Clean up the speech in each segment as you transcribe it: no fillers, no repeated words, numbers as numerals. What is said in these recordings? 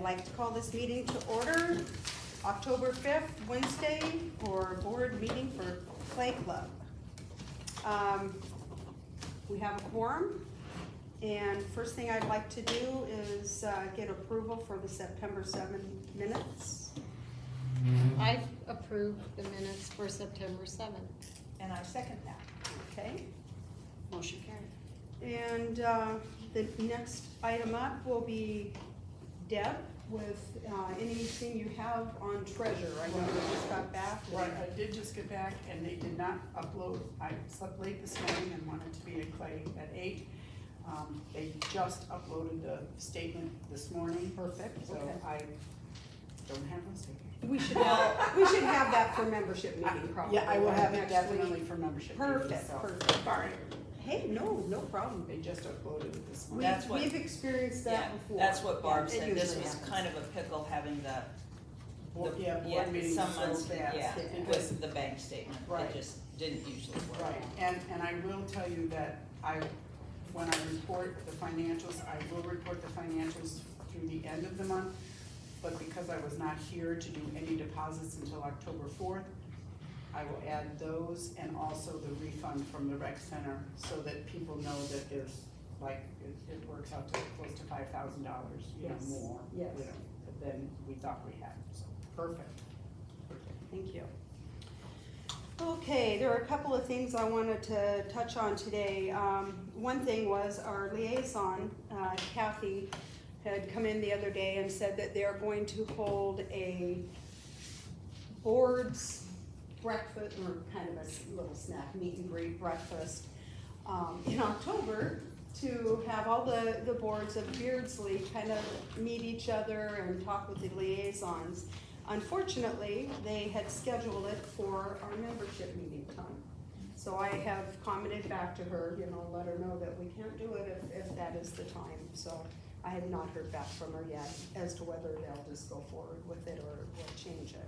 like to call this meeting to order, October 5th, Wednesday, for board meeting for Clay Club. We have a quorum, and first thing I'd like to do is get approval for the September 7 minutes. I've approved the minutes for September 7th. And I second that. Okay, Motion carried. and the next item up will be Deb with anything you have on treasure. I know you just got back. Right, I did just get back and they did not upload, I slept late this morning and wanted to be at Clay at 8. They just uploaded the statement this morning. Perfect, So okay. I don't have a statement. We should have that for membership meeting probably. Yeah, I will have it next definitely week. for membership meeting, Perfect, so. perfect. Sorry, Hey, no problem. they just uploaded it this We, morning. That's what- we've experienced Yeah, that before. that's what Barb Yeah, it said, this usually was happens. kind of a pickle having the, Yeah, board meetings some so months, fast. yeah, Because- with the bank statement, Right. it just didn't usually work. Right, and I will tell you that when I report the financials, I will report the financials through the end of the month, but because I was not here to do any deposits until October 4th, I will add those and also the refund from the rec center, so that people know that there's, like, it works out to close to $5,000, Yes, more, yes. than we thought we had, so, perfect. Thank you. Okay, there are a couple of things I wanted to touch on today. One thing was our liaison, Kathy, had come in the other day and said that they're going to hold a board's breakfast, or kind of a little snack, meet and greet breakfast, in October, to have all the boards of Beardsley kind of meet each other and talk with the liaisons. Unfortunately, they had scheduled it for our membership meeting time. So I have commented back to her, let her know that we can't do it if that is the time. So I have not heard back from her yet as to whether they'll just go forward with it or change it.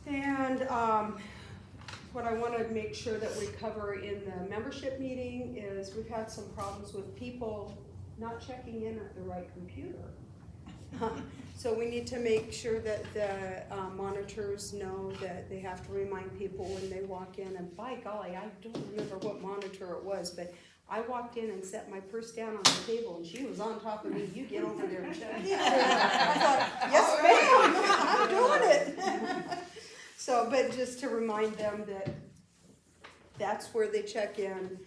And what I want to make sure that we cover in the membership meeting is we've had some problems with people not checking in at the right computer. So we need to make sure that the monitors know that they have to remind people when they walk in, and by golly, I don't remember what monitor it was, but I walked in and set my purse down on the table and she was on top of me. You get over there and check. I thought, yes ma'am, I'm doing it. So, but just to remind them that that's where they check in.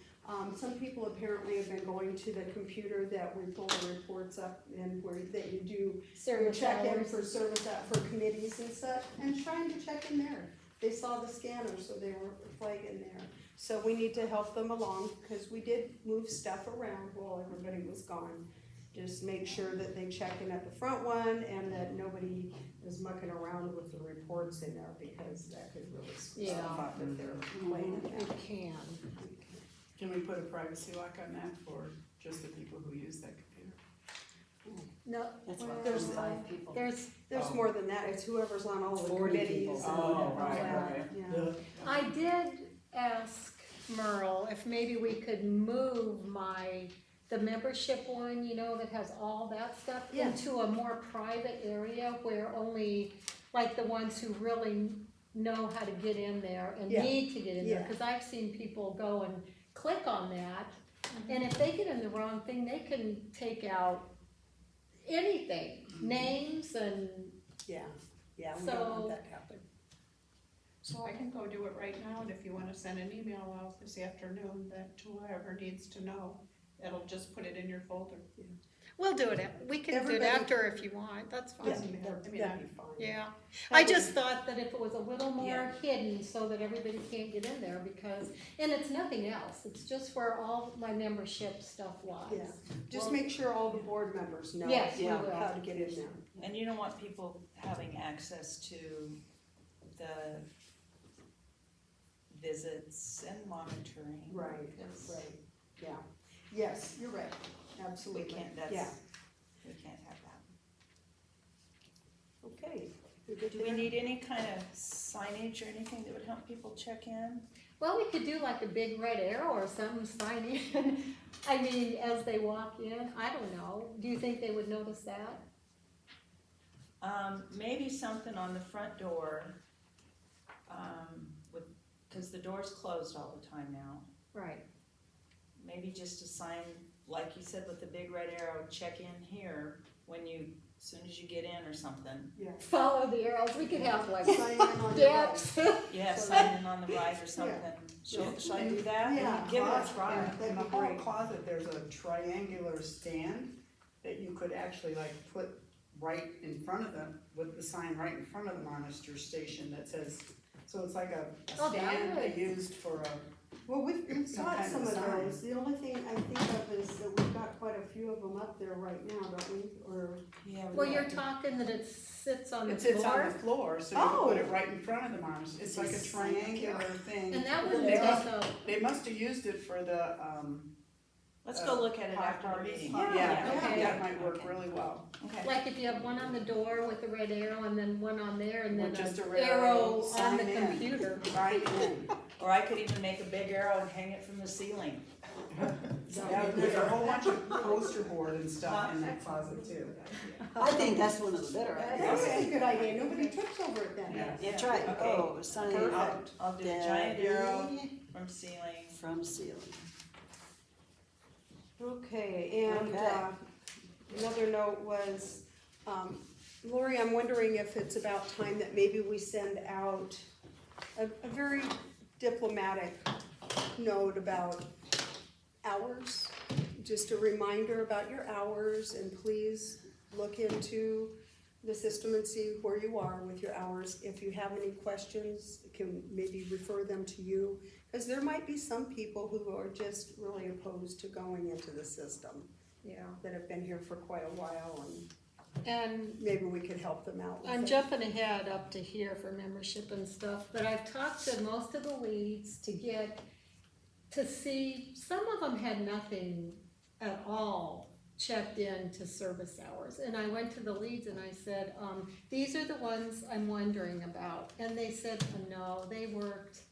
Some people apparently have been going to the computer that we pull the reports up and that you do your check-in for service for committees and such, and trying to check in there. They saw the scanner, so they were flagging there. So we need to help them along, because we did move stuff around while everybody was gone. Just make sure that they check in at the front one and that nobody is mucking around with the reports in there, because that could really screw stuff up if they're playing it You out. can. Can we put a privacy lock on that for just the people who use that computer? No, That's well, what there's, 5 people. there's Oh. more than that. It's whoever's on all the 40 committees. people. and Oh, all right, that, right. yeah. I did ask Merle if maybe we could move the membership one, that has all that stuff, Yeah. into a more private area where only, like, the ones who really know how to get in there and Yeah. need to get in there. Yeah. Cause I've seen people go and click on that, and if they get in the wrong thing, they can take out anything, names and, Yeah, we don't So- want that to happen. So I can go do it right now, and if you wanna send an email out this afternoon that to whoever needs to know, it'll just put it in your folder. we'll do it, we can do it Everybody- after if you want, that's fine. Yeah, Doesn't matter. that'd be fine. Yeah, That I would- just thought that if it was a little more Yeah. hidden so that everybody can't get in there and it's nothing else, it's just where all my membership stuff lies. Yeah. Just Well- make sure all the board members know Yes, we how will. to get in there. And you don't want people having access to the visits and monitoring. Right, 'cause right, yeah. Yes, you're right, We absolutely. can't, Yeah, we can't have that. okay. We good Do to we go? need any kind of signage or anything that would help people check in? Well, we could do like a big red arrow or something, sign in, I mean, as they walk in, I don't know, do you think they would notice that? Maybe something on the front door, cause the door's closed all the time now. Right. Maybe just a sign, like you said, with the big red arrow, check in here when you, as soon as you get in or something. Yeah. Follow the arrows, we could have like Sign in on the right. depth. Yeah, sign in on the right or something. Should I do that? Yeah. Give it a try. In the That'd be hall great. closet, there's a triangular stand that you could actually like put right in front of them, with the sign right in front of the monitor station that says, so it's like a Oh, that stand would- they used for a, Well, we've Some got kind some of of sign. those, the only thing I think of is that we've got quite a few of them up there right now, don't we, or? Yeah. Well, you're talking that it sits on the it sits on floor, the floor, so you can put Oh. it right in front of the monitor. It's like a triangular thing. and that wouldn't They take must- up, They must have used it for the, Let's go look at it hot after the parties. meeting. Yeah, okay. that might work Okay. really well. Okay. like if you have one on the door with the red arrow and then one on there and then With just a an red arrow arrow, on the sign in. computer. Right in. Or I could even make a big arrow and hang it from the ceiling. Yeah, there's a whole bunch of poster board and stuff in that closet too. I think that's one of the better That's ideas. a good idea, nobody trips over it then. Yeah. That's right, Okay. oh, sign Perfect. I'll do a giant arrow Debbie from ceiling. from ceiling. Okay, and, Okay. another note was, Lori, I'm wondering if it's about time that maybe we send out a very diplomatic note about hours. Just a reminder about your hours, and please look into the system and see where you are with your hours. If you have any questions, can maybe refer them to you. Because there might be some people who are just really opposed to going into the system, Yeah, that have been here for quite a while, and and maybe we could help them out with I'm it. jumping ahead up to here for membership and stuff, but I've talked to most of the leads to see, some of them had nothing at all checked in to service hours. And I went to the leads and I said, these are the ones I'm wondering about. And they said, no, they worked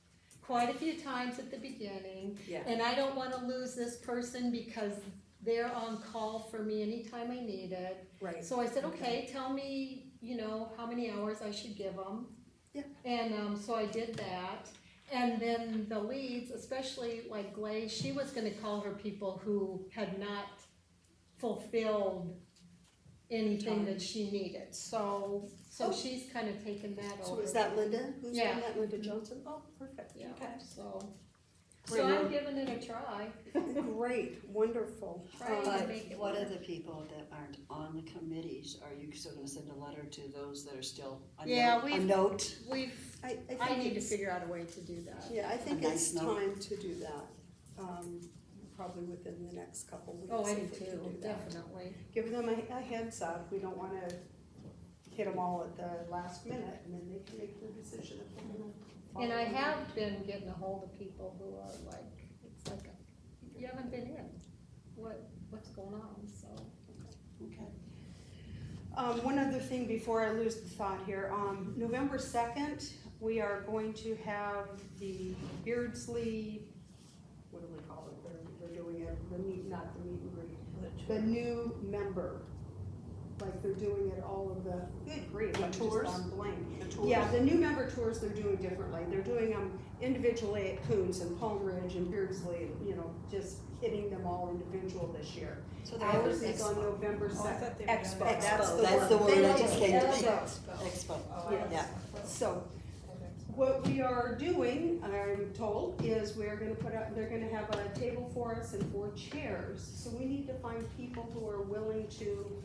quite a few times at the beginning. Yeah. And I don't wanna lose this person because they're on call for me anytime I need it. Right. So I said, okay, tell me, how many hours I should give them. Yeah. And, so I did that. And then the leads, especially like Glaze, she was gonna call her people who had not fulfilled anything that she needed. So Oh. she's kind of taken that over. So is that Linda? Who's Yeah. done that? Linda Johnson? Oh, perfect. Yeah, Okay. so I'm giving it a try. Great, wonderful. Trying to make it What work. are the people that aren't on the committees, are you still gonna send a letter to those that are still, Yeah, a we've- note? I I think need to it's, figure out a way to do that. yeah, I think A nice it's note. time to do that, probably within the next couple weeks. Oh, I do if we can too, do that. definitely. Give them a heads up, we don't wanna hit them all at the last minute, and then they can make their decision if they're gonna follow. And I or not. have been getting a hold of people who are like, it's like, you haven't been in, what's going on, so. Okay. One other thing before I lose the thought here, November 2nd, we are going to have the Beardsley, what do we call it, they're doing it, not the meet and greet, the new member. Like they're doing it all of the, good grief, The I'm just tours? on blank. The tours? Yeah, the new member tours they're doing differently, they're doing them individually at Coons and Palm Ridge and Beardsley, just hitting them all individual this year. So they're having Ours is on expo. November Oh, I 2nd. thought they were doing Expo, it. that's the word. That's the word that Thank just you. came to me. Expo. Expo, Oh, yeah. So, what we are doing, I'm told, is we're gonna they're gonna have a table for us and 4 chairs. So we need to find people who are willing to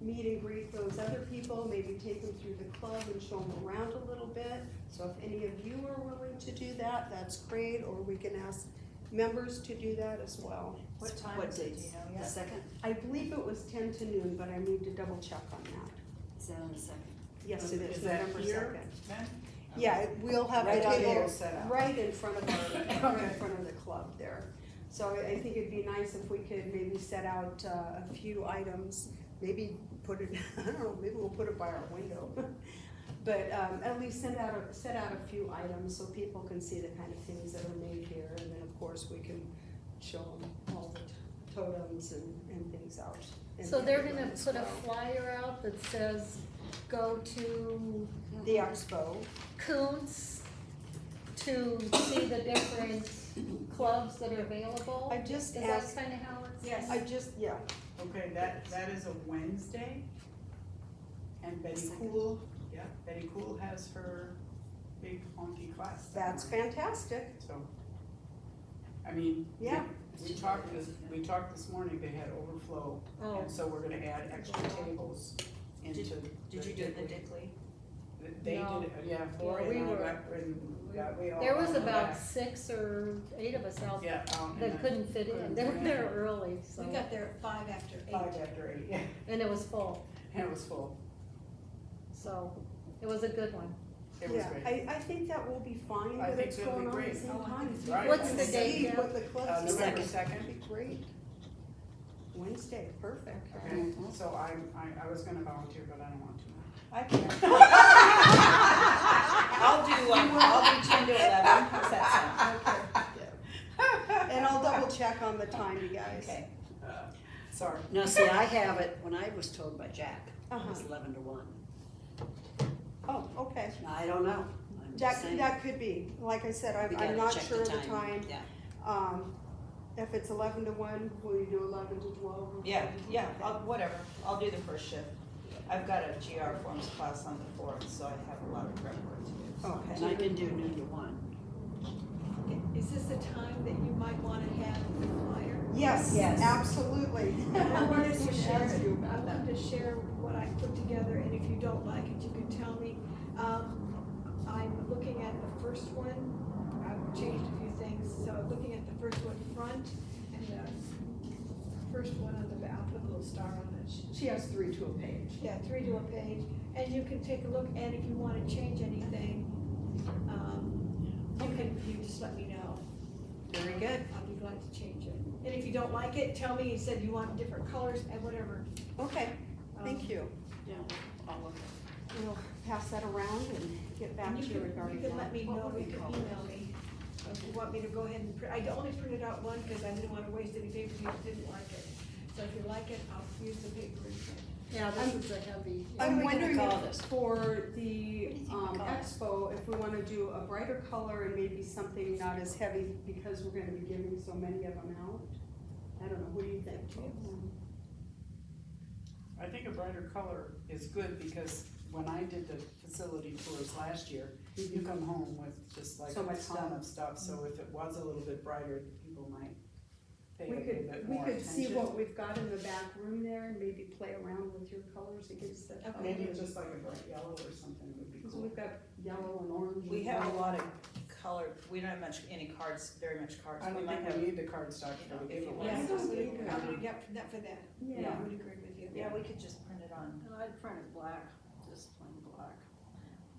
meet and greet those other people, maybe take them through the club and show them around a little bit. So if any of you are willing to do that, that's great, or we can ask members to do that as well. What time What is it, do dates? you know The yet? second, I believe it was 10 to noon, but I need to double check on that. is that on the second? Yes, it is, Is that November here? 2nd. Then? Yeah, we'll have Right the on table there, set up. right in front of our, right in front of the club there. So I think it'd be nice if we could maybe set out a few items, maybe put it, I don't know, maybe we'll put it by our window. But at least set out a few items so people can see the kind of things that are made here. And then, of course, we can show them all the totems and things out. in So the they're other gonna room as put a well. flyer out that says, go to The expo. Kuntz to see the different clubs that are available? I just Is that asked, kinda how it's? Yes. I just, yeah, Okay, that is a Wednesday. And Betty Cool has her big honky class. that that's morning. fantastic. So, I mean, Yeah. we talked this morning, they had overflow, Oh, and so we're gonna add extra tables into. Did you do it in the Dickley? They No. did it, yeah, Flora Yeah, we and I were- we all. there was on the about back. 6 or 8 of us out Yeah, and that then couldn't fit in, couldn't they were fit in. there early, so, We got there at 5 after 8. 5 after 8, yeah, and it was full, and it was full, so, it was a good one. it was Yeah, great. I think that will be fine, I but think it's it'll be going on at the great. same Oh, I time. think it's Right. What's the See date, Deb? what the clubs do. November That'd 2nd. be great. Wednesday, perfect. Okay, so I was gonna volunteer, but I don't want to. I can. I'll do 10 to 11, how's that sound? And I'll double check on the time, you guys. Okay. Sorry. Now, see, I have it, when I was told by Jack, it was Uh-huh. 11 to 1. Oh, okay. Now, I don't know, I'm just That, saying. that could be, like I said, We I'm gotta not check sure of the time. Yeah, If it's 11 to 1, will you do 11 to 12? or Yeah, 11 to yeah, 12? whatever, I'll do the first shift. I've got a GR forms class on the 4th, so I have a lot of prep work to do. so. Okay. and I can do noon to 1. Is this the time that you might wanna have the flyer? Yes, Yes. absolutely. I wanted to share, Ask you I about that. wanted to share what I put together, and if you don't like it, you can tell me. I'm looking at the first one, I've changed a few things, so looking at the first one front, and the first one on the back, I'll put a little star on it. She has 3 to a page. Yeah, 3 to a page, and you can take a look, and if you wanna change anything, you just let me know. Very good. I'll be glad to change it. And if you don't like it, tell me, you said you want different colors and whatever. Okay, thank you. Yeah, all of it. We'll pass that around and get back And to you you regarding can let that. me What know, would you we can call email me. If you want me to go ahead and print, I only printed out one because I didn't wanna waste any paper if you didn't like it. So if you like it, I'll use the paper instead. Yeah, this is a heavy, What are I'm we gonna wondering call if this? for the What do you think we call it? expo, if we wanna do a brighter color and maybe something not as heavy because we're gonna be giving so many of them out. I don't know, what do you think? I think a brighter color is good because when I did the facility tours last year, you come home with just like So much a ton of stuff, so if it was a little bit brighter, people might pay a We little could, bit we more could see attention. what we've got in the back room there and maybe play around with your colors against that. Okay. Maybe just like a bright yellow or something would be Because cool. we've got yellow and orange. We and have a white. lot of color, we don't have any cards, very much cards, I we don't might think have. we need the card stock you for know, the if you giveaway. want. I don't I either. would get that for that. Yeah. I would agree with you. Yeah, we could just print it on. And I'd print it black, just plain black.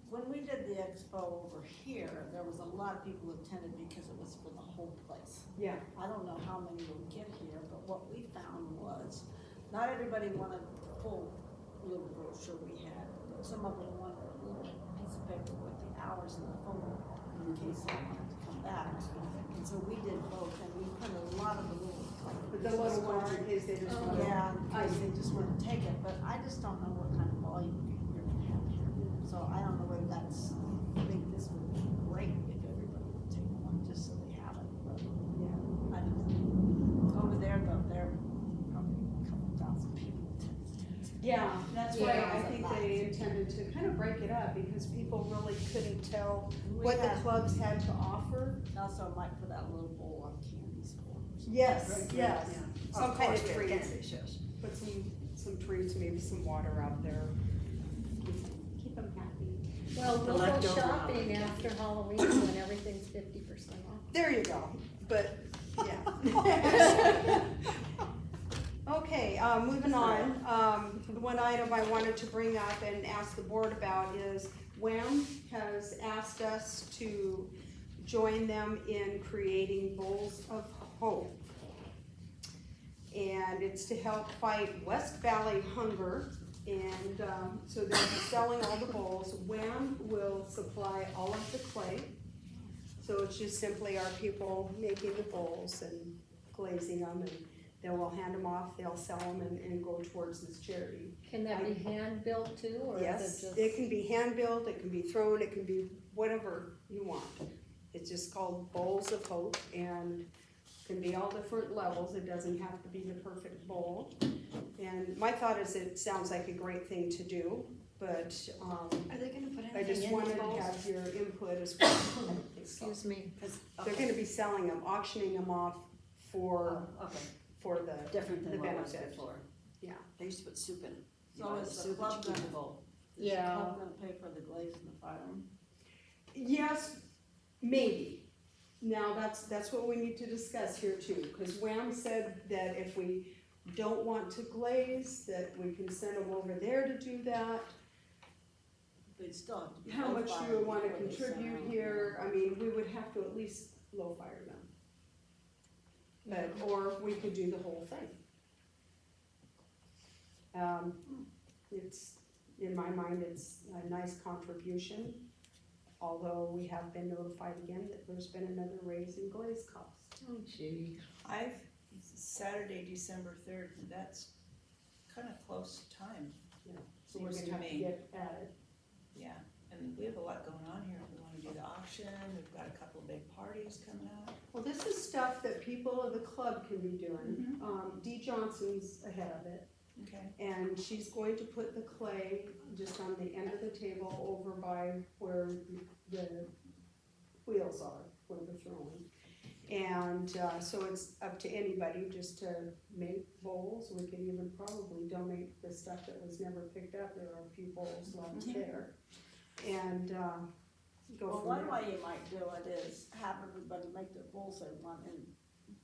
When we did the expo over here, there was a lot of people who attended because it was for the whole place. Yeah, I don't know how many will get here, but what we found was, not everybody wanted the full little brochure we had. Some of them wanted a little piece of paper with the hours and the phone number in case they wanted to come back. And so we did both, and we printed a lot of the little, like. but the little ones in case they just want to. Yeah, in case they just want to take it, but I just don't know what kind of volume you're gonna have here. So I don't know whether that's, I think this would be great if everybody would take one, just so they have it, but, yeah, I don't know. Over there, though, there are probably a couple thousand people attending. Yeah, that's why Yeah. I think they intended to kind of break it up because people really couldn't tell We what the had- clubs had to offer. Also, I might put out a little bowl of candies for them. Yes, yes. Yeah. Some kind of course, treats. candies, yes. Put some treats, maybe some water out there. Keep them happy. well, The we'll go leftover shopping out. after Halloween when everything's 50% off. There you go, but, yeah. Okay, moving on, the one item I wanted to bring up and ask the board about is WHAM has asked us to join them in creating Bowls of Hope. And it's to help fight West Valley hunger, and, so they're selling all the bowls. WHAM will supply all of the clay. So it's just simply our people making the bowls and glazing them and They will hand them off, they'll sell them and go towards this charity. Can that be hand-built too, or is Yes, it just? it can be hand-built, it can be thrown, it can be whatever you want. It's just called Bowls of Hope and can be all different levels, it doesn't have to be the perfect bowl. And my thought is it sounds like a great thing to do, but, Are they gonna put I anything just in wanted the to bowls? have your input as well. I don't think so. Excuse me. They're gonna be selling them, auctioning them off for, Okay, for the, different the than what was benefit. before. Yeah. They used to put soup in. So You buy is the soup, but club you keep gonna- the bowl. Yeah. Is the club gonna pay for the glaze and the fireworks? Yes, maybe. Now, that's what we need to discuss here too, because Wham said that if we don't want to glaze, that we can send them over there to do that. They'd still have to be. How low much fire do you wanna before they send contribute out. here? I mean, we would have to at least low fire them. But, or we could do the whole thing. It's, in my mind, it's a nice contribution, although we have been notified again that there's been another raise in glaze cost. Oh gee. Saturday, December 3rd, that's kind of close time, So we're Seems gonna to have to me. get at it. yeah. And we have a lot going on here, we wanna do the auction, we've got a couple of big parties coming up. Well, this is stuff that people of the club can be doing. Dee Johnson's ahead of it. Okay. And she's going to put the clay just on the end of the table over by where the wheels are, where they're throwing. And, so it's up to anybody just to make bowls. We could even probably donate the stuff that was never picked up. There are a few bowls left there. And, go Well, from one there. way you might do it is have everybody make their bowls they want and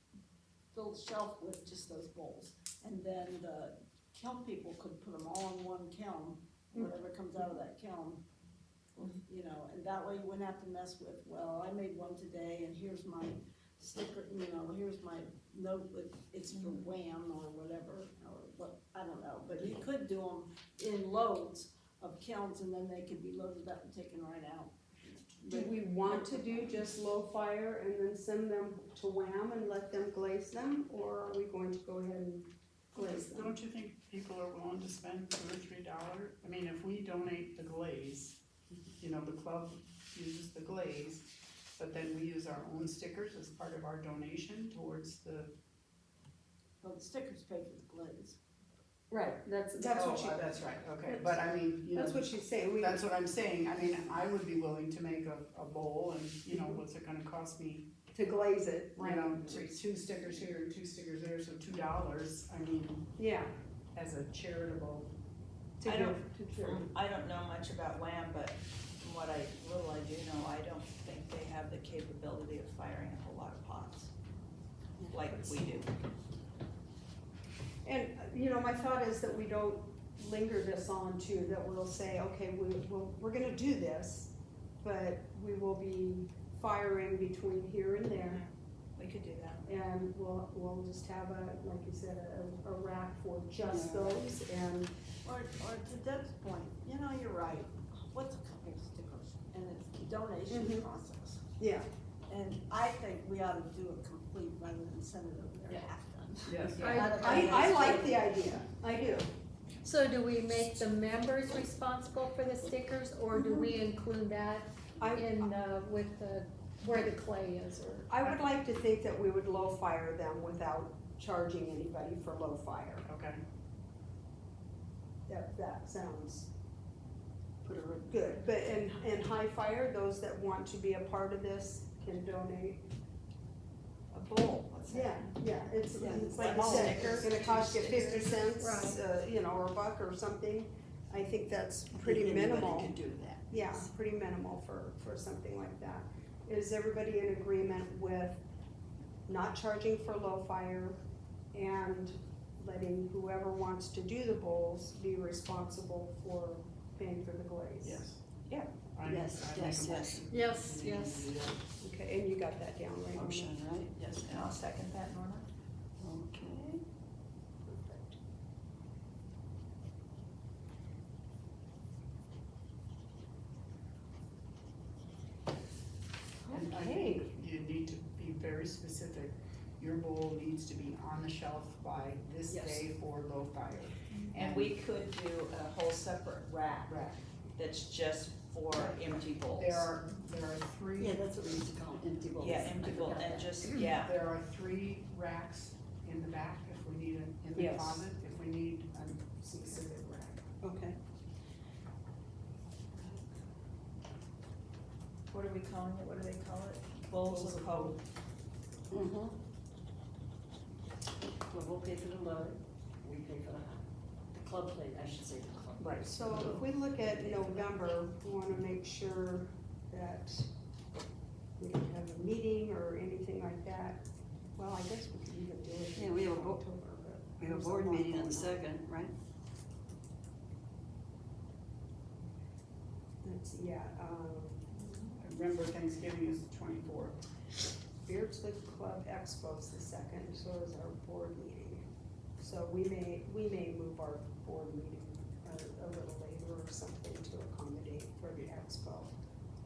fill the shelf with just those bowls. And then the kiln people could put them all in one kiln, whatever comes out of that kiln. You know, and that way you wouldn't have to mess with, well, I made one today and here's my sticker, you know, here's my note with, it's for Wham or whatever, or what, I don't know. But you could do them in loads of kilns and then they could be loaded up and taken right out. Do we want to do just low fire and then send them to Wham and let them glaze them? Or are we going to go ahead and glaze them? Don't you think people are willing to spend $2 or $3? I mean, if we donate the glaze, you know, the club uses the glaze, but then we use our own stickers as part of our donation towards the. Well, the stickers pay for the glaze. Right, that's Oh, what she, that's right, okay, but I mean, you know. that's what she's saying. We, That's what I'm saying, I mean, I would be willing to make a bowl and, you know, what's it gonna cost me? to glaze it, You know, two stickers here and 2 stickers there, so $2, I mean, yeah. as a charitable. To I give don't- to charity. I don't know much about Wham, but from what little I do know, I don't think they have the capability of firing a whole lot of pots like we do. And, you know, my thought is that we don't linger this on too, that we'll say, okay, we're gonna do this, but we will be firing between here and there. We could do that. And we'll just have like you said, a rack for just those and, Or to Deb's point, you know, you're right, what's a couple of stickers? And it's a donation process. yeah. And I think we ought to do it complete rather than send it over there half done. Yes. I like the idea, I do. So do we make the members responsible for the stickers, or do we include that in, with the, where the clay is, or? I would like to think that we would low fire them without charging anybody for low fire. Okay. That sounds good, but in high fire, those that want to be a part of this can donate. A bowl, let's say. Yeah, it's like you Small said, stickers, it's gonna cost you 2 50 stickers. cents, you know, or a buck or something. I think that's pretty minimal. Anybody could do that. Yeah, pretty minimal for something like that. Is everybody in agreement with not charging for low fire and letting whoever wants to do the bowls be responsible for paying for the glaze? Yes. Yeah. Yes, I make a yes, yes. motion. Yes, We need to yes. do that. Okay, and you got that down, right? Norma? Motion, right? Yes, and I'll second that, Norma. Okay. Perfect. And I Okay. think you need to be very specific. your bowl needs to be on the shelf by this Yes. day for low fire. And we could do a whole separate rack Rack. that's just for empty bowls. There are three. Yeah, that's what we used to call them, empty bowls. Yeah, empty I bowl, forgot and that. just, yeah, There are 3 racks in the back if we need in the Yes. closet, if we need a specific rack. Okay. what are we calling it, what do they call it? Bowls of hope. Mm-hmm. Well, we'll pay for the load, we pay for the club plate, I should say the club. Right. So if we look at November, we wanna make sure that we don't have a meeting or anything like that. Well, I guess we could even do it Yeah, in we have a October, but. We have a there's board lot meeting on going the second, right? Let's see, yeah, Remember Thanksgiving is the 24th. Beardswood Club Expo's the second, so is our board meeting. So we may move our board meeting a little later or something to accommodate for the expo.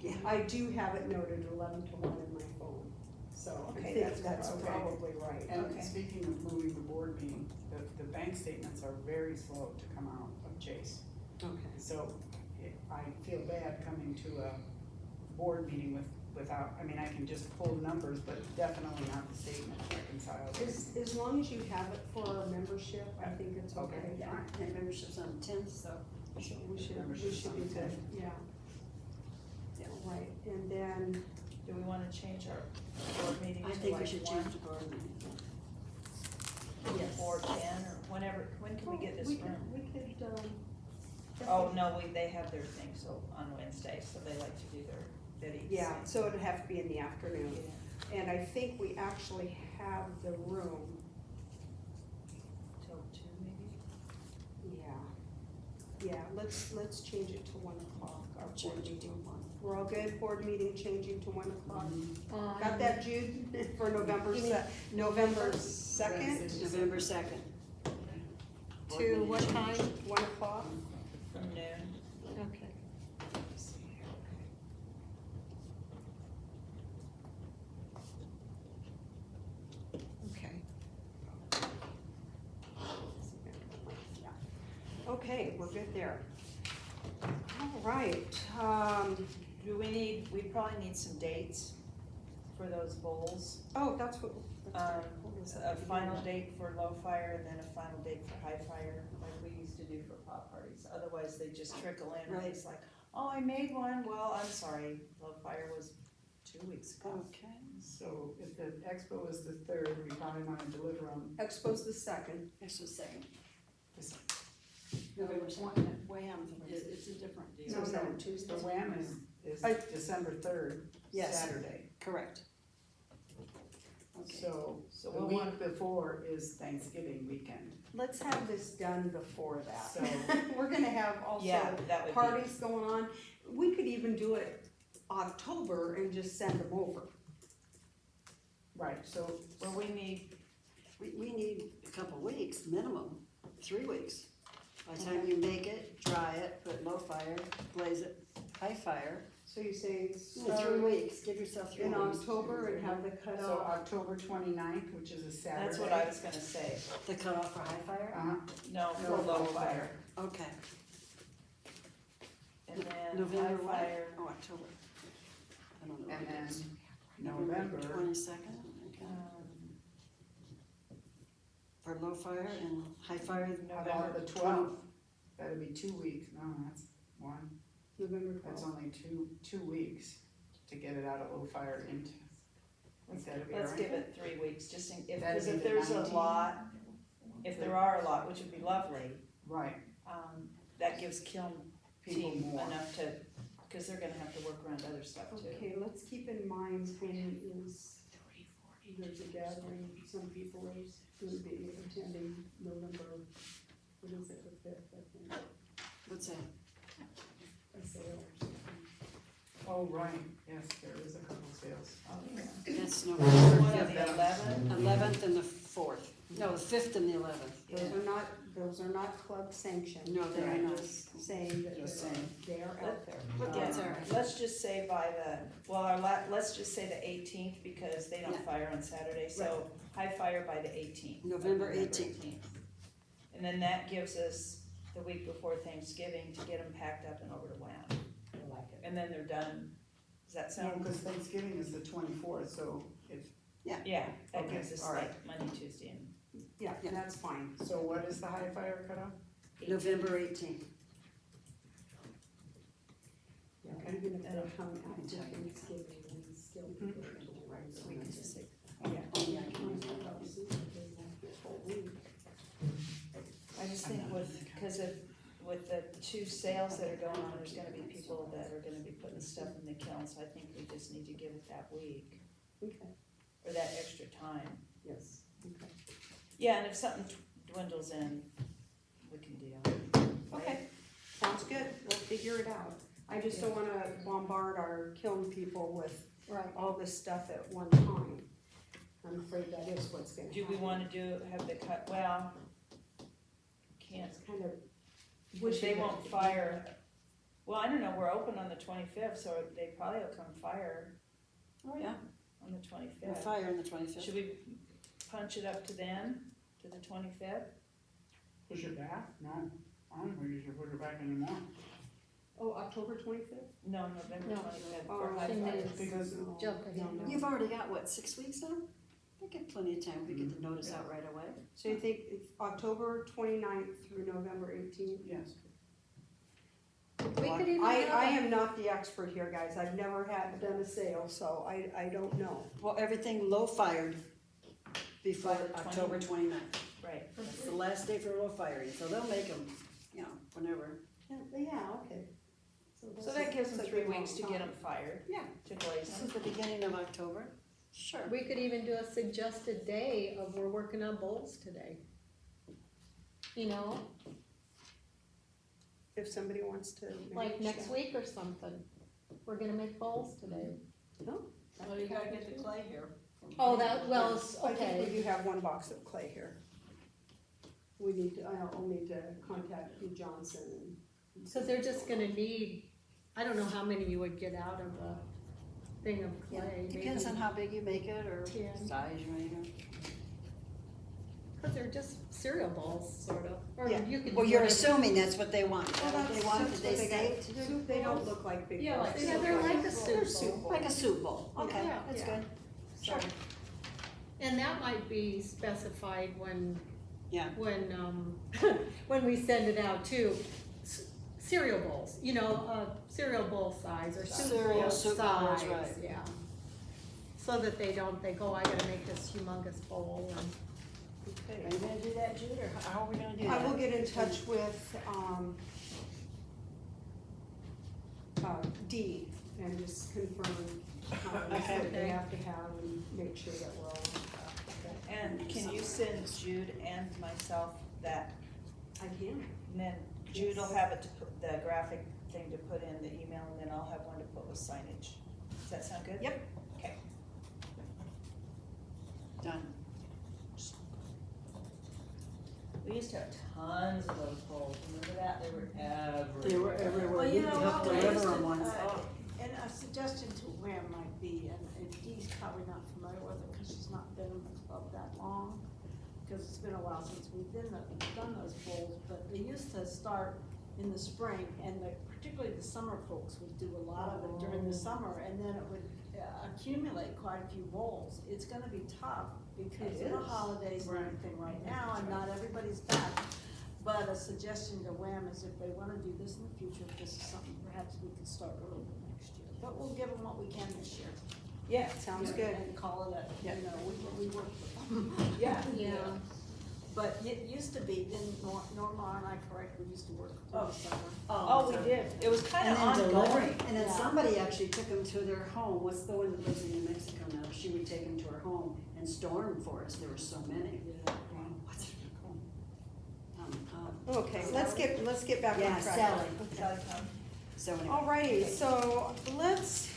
Yeah. I do have it noted 11 to 1 in my phone, so I Okay, think that's that's okay. probably right. And Okay. speaking of moving the board meeting, the bank statements are very slow to come out of Chase. Okay. So I feel bad coming to a board meeting without, I mean, I can just pull numbers, but definitely not the statement reconciled. As long as you have it for our membership, I think it's okay. Okay. Yeah, and membership's on the tenth, so. So we should Membership's be on the good, 10th. yeah. Yeah. Right, and then, Do we wanna change our board meeting I to think we like should 1 change the board meeting. yes. or 10, or whenever, when can we get this We room? could, Oh, no, they have their thing, so on Wednesday, so they like to do their bidding. yeah, so it'd have to be in the afternoon. Yeah, And I think we actually have the room, till 2 maybe? yeah, let's change it to 1 o'clock, our board Change it to meeting. 1. We're all good, board meeting changing to 1 o'clock? Mhm. Got that, Jude, for November You mean- November second, November 2nd. To what time? 1 o'clock? From noon. Okay. Okay. Okay, we're good there. All right, Do we probably need some dates for those bowls. oh, that's what. A final date for low fire and then a final date for high fire, like we used to do for pop parties. Otherwise, they just trickle in and it's like, oh, I made one, well, I'm sorry, low fire was 2 weeks ago. Okay. So if the expo is the 3rd, we probably wanna deliver them Expo's the second. This was 2nd. this, November 2nd. Wham, it's a different deal. No, no, the Tuesday. WAM is I- December 3rd, Yes. Saturday. Correct. Okay. So So the we'll week want, before is Thanksgiving weekend. Let's have this done before that. So- We're gonna have also yeah, that would be, parties going on. We could even do it October and just send them over. Right, so where we need, We need a couple weeks, minimum, 3 weeks. By the time you make it, dry it, put low fire, blaze it, high fire. So you say Yeah, 3 weeks, give yourself 3 in weeks. October and have the So cutoff. October 29th, which is a Saturday. that's what I was gonna say, The cutoff for high fire? Uh-huh. no, for No, low low fire. Okay. And then high November what? fire, Oh, October. I don't know. And what it is. then November, 22nd, okay. For low fire and high fire, how November about the 12th? That'd be 2 weeks, no, that's 1, November that's 12th. only two weeks to get it out of low fire into. Think that'd be all let's right? give it 3 weeks, just in, if, That'd cause be if the there's a 19th. lot, if there are a lot, which would be lovely, Right, that gives Kiln people team more. enough to, cause they're gonna have to work around other stuff too. Okay, let's keep in mind when there's a gathering, some people are gonna be attending November, what is it, the 5th, I think, what's that? a sale or something. Oh, right, yes, there is a couple sales. Oh, yeah. That's One November of the 11th, 11th and the 4th. No, the 5th and the 11th. Those are not club sanctioned. No, they are not. Just saying that Just they're- saying. they are out there. That's all right. let's just say by the, well, let's just say the 18th, because they don't Yeah. fire on Saturday, so high fire by the 18th. November 18th. And then that gives us the week before Thanksgiving to get them packed up and over to Wham. I like it. And then they're done. Does that No, sound? because Thanksgiving is the 24th, so if, Yeah, that Okay, gives us all right. like Monday, Tuesday, and Yeah, that's fine. so what is the high fire cutoff? November 18th. Yeah, Okay. even if they And- come after Thanksgiving, we still do it, right? so we can just say, Oh, yeah, I can use that. I just think with the two sales that are going on, there's gonna be people that are gonna be putting stuff in the kiln, so I think we just need to give it that week, Okay, or that extra time. yes, okay. Yeah, and if something dwindles in, we can deal. Okay, sounds good, we'll figure it out. I just don't wanna bombard our kiln people with Right. all this stuff at one time. I'm afraid that is what's gonna happen. Do we wanna have the cut, well, can't, It's kind of. which they won't fire, well, I don't know, we're open on the 25th, so they probably will come fire Oh, yeah, on the we'll 25th. fire on the 25th. Should we punch it up to then, to the 25th? Push it back? No, I don't think you should push it back anymore. Oh, October 25th? No, November No. 25th, Oh, for high she fire. means- Because Jump ahead. You've already got, what, 6 weeks now? They get plenty of time to get the notice out right away. So you think it's October 29th through November 18th? yes, We could even I have, am not the expert here, guys, I've never done a sale, so I don't know. Well, everything low fired before By the October 29th. Right. That's the last day for low firing, so they'll make them, you know, whenever. Yeah, okay. So that gives them that's a 3 good weeks to long get time. them fired. Yeah. To blaze This them. is the beginning of October. Sure. we could even do a suggested day of we're working on bowls today. You know, If somebody wants to. like manage next that. week or something. We're gonna make bowls today. Well, you gotta get the clay here. Oh, that, well, I think we okay. do have one box of clay here. We need to, I'll need to contact Hugh Johnson and. Cause they're just gonna need, I don't know how many you would get out of a thing of Yeah, clay. depends on maybe- how big you make it or 10. size you make it. Cause they're just cereal bowls, sort of, or Yeah. you could. Well, do you're whatever- assuming that's what they want. Is that what they want? That's Did they what say? got. They don't look like big Yeah, bowls. like, They yeah, look they're like a they're soup bowl. Like a soup bowl. Okay, Yeah, that's yeah. good. So- And that might be specified when. Yeah. When, when we send it out too. Cereal bowls, you know, cereal bowl size or soup Cereal, bowl soup bowls, size, right. yeah. So that they go, I gotta make this humongous bowl and. Are you gonna do that, Jude, or how are we gonna do that? I will get in touch with, Dee and just confirm how many Okay. that they have to have and make sure that we're all. And can you send Jude and myself that, I can. and then Jude will have it to put, the graphic thing to put in the email, and then I'll have one to put with signage. Does that sound good? Yep. Okay. Done. We used to have tons of those bowls, remember that? They were everywhere. They were everywhere. Well, you know, have to I deliver used them to, once. and a suggestion to Wham might be, and Dee's probably not familiar with it, cause she's not been in the club that long, cause it's been a while since we've done those bowls, but they used to start in the spring, and particularly the summer folks would do a lot of it during the summer, and then it would accumulate quite a few bowls. It's gonna be tough because of the is. holidays and Right. everything right now, and not everybody's back. But a suggestion to Wham is if they wanna do this in the future, if this is something perhaps we could start early next year. But we'll give them what we can this year. Yeah, Sounds and- good. And call it a, Yeah. you know, we work with them. yeah. Yeah. But it used to be, didn't Norma and I correct, we used to work through the summer. Oh, we did. It was kinda And then delivery, ongoing. and then Yeah. somebody actually took them to their home. What's the one that lives in New Mexico now? She would take them to her home and store them for us. There were so many. What's her name? Okay, let's get back Yeah, on track. Sally. Sally come. So anyway. Alrighty, so let's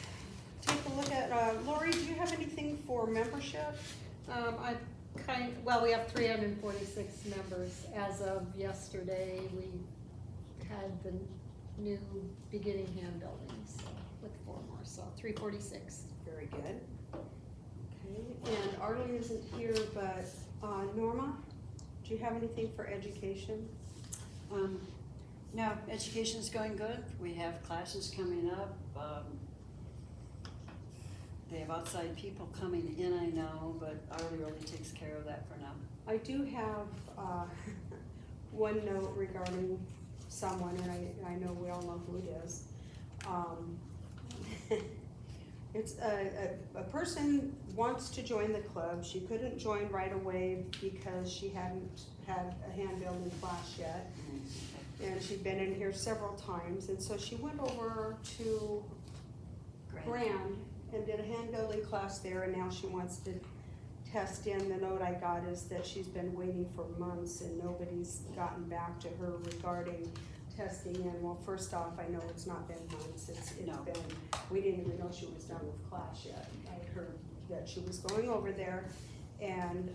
take a look at, Lori, do you have anything for membership? We have 346 members. As of yesterday, we had the new beginning hand building, so with 4 more, so 346. Very good. Okay, Okay, and Arlene isn't here, but, Norma, do you have anything for education? No, education's going good. We have classes coming up. They have outside people coming in, I know, but Arlie really takes care of that for now. I do have, one note regarding someone, and I know we all know who it is. It's a person wants to join the club. She couldn't join right away because she hadn't had a hand building class yet. And she'd been in here several times, and so she went over to Grand and did a hand building class there, and now she wants to test in. The note I got is that she's been waiting for months and nobody's gotten back to her regarding testing in. Well, first off, I know it's not been months, it's been, we didn't even know she was done with class yet. I heard that she was going over there, and,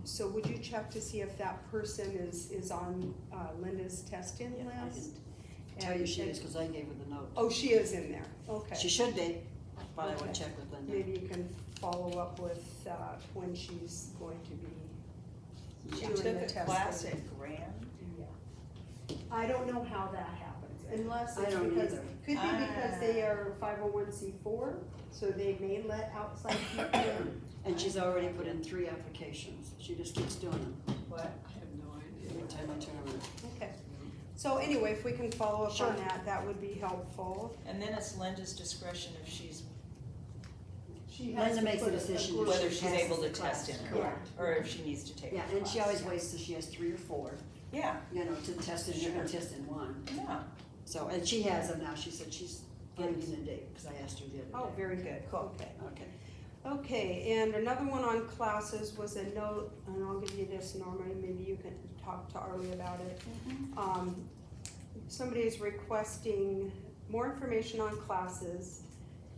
so would you check to see if that person is on, Linda's test-in Yeah, I list? can tell you she is, cause I gave her the note. Oh, she is in there, okay. She should be, but I would Okay. check with Linda. Maybe you can follow up with, when she's going to be She doing took the a testing. class at Grand. I don't know how that happens, unless I it's don't because, either. could be because they are 501c4, so they may let outside people in. And she's already put in 3 applications. She just keeps doing them What? I have no idea. every time I turn around. Okay, so anyway, if we can follow up Sure. on that, that would be helpful. And then it's Linda's discretion if she's, She has Linda to makes put the a decision group- whether she she's passes able to the class. test in, Correct. or if she needs to take a Yeah, class. and she always waits till she has 3 or 4, Yeah, you know, to test in, you're gonna test in 1. yeah, So, and she has them now. She said she's finding a date, cause I asked her the other day. Oh, very good, Cool. okay. Okay. Okay, and another one on classes was a note, and I'll give you this, Norma, and maybe you can talk to Arlie about it. Somebody is requesting more information on classes.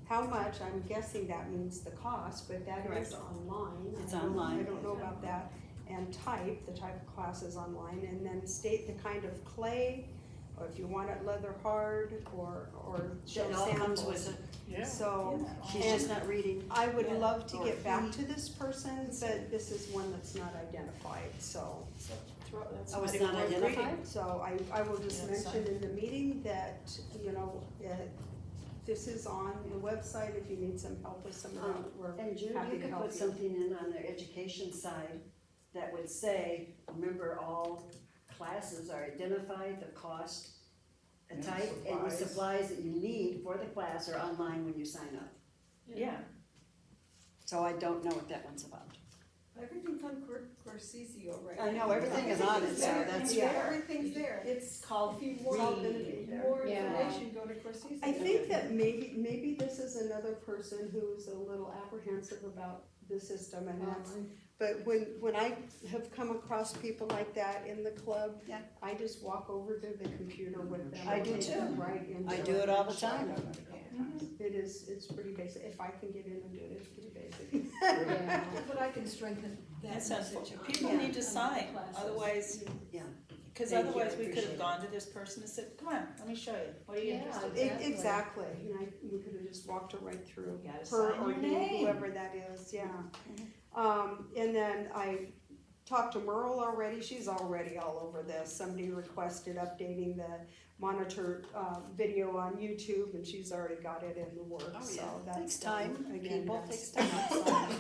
How much, I'm guessing that means the cost, but that is Correct. online. It's I don't- online. I don't know about that. And the type of classes online, and then state the kind of clay, or if you want it leather hard, or show It all comes samples. with it. Yeah. So, yeah. She's just not reading. I would Yeah. love to Or get back he. to this person, but this is one that's not identified, so. that's Oh, it's mighty not worth reading. identified? So I will just Yeah, mention in the meeting that, you know, this is on the website, if you need some help with some of that, we're And Jude, happy you to could help put you. something in on their education side that would say, remember, all classes are identified, the cost, the And type, and the supplies. supplies that you need for the class are online when you sign up. Yeah, So I don't know what that one's about. Everything's on Corsizio right now. I know, everything is on it, so that's, Yeah. Everything's there. It's called If you it's all want gonna be there. more Yeah. information, go to Corsizio. I think that maybe this is another person who's a little apprehensive about the system, and that's, but when I have come across people like that in the club, Yeah. I just walk over to the computer with them. I and do take them too. Right into I do it all the and show time. them. It's pretty basic, if I can get in and do it, it's pretty basic. Yeah. But I can strengthen that that sounds, message. people Yeah. need to sign, Classes. otherwise, yeah. cause Thank you, otherwise I we could appreciate have it. gone to this person and said, come on, let me show you, what are you Yeah. interested in? Exactly, and we could have just walked her right through, You gotta her sign or your he, name. whoever that is, yeah. And then I talked to Merle already, she's already all over this, somebody requested updating the monitor, video on YouTube, and she's already got it in the works, Oh, so yeah. that's. Takes time, again, people, that's- takes time. that's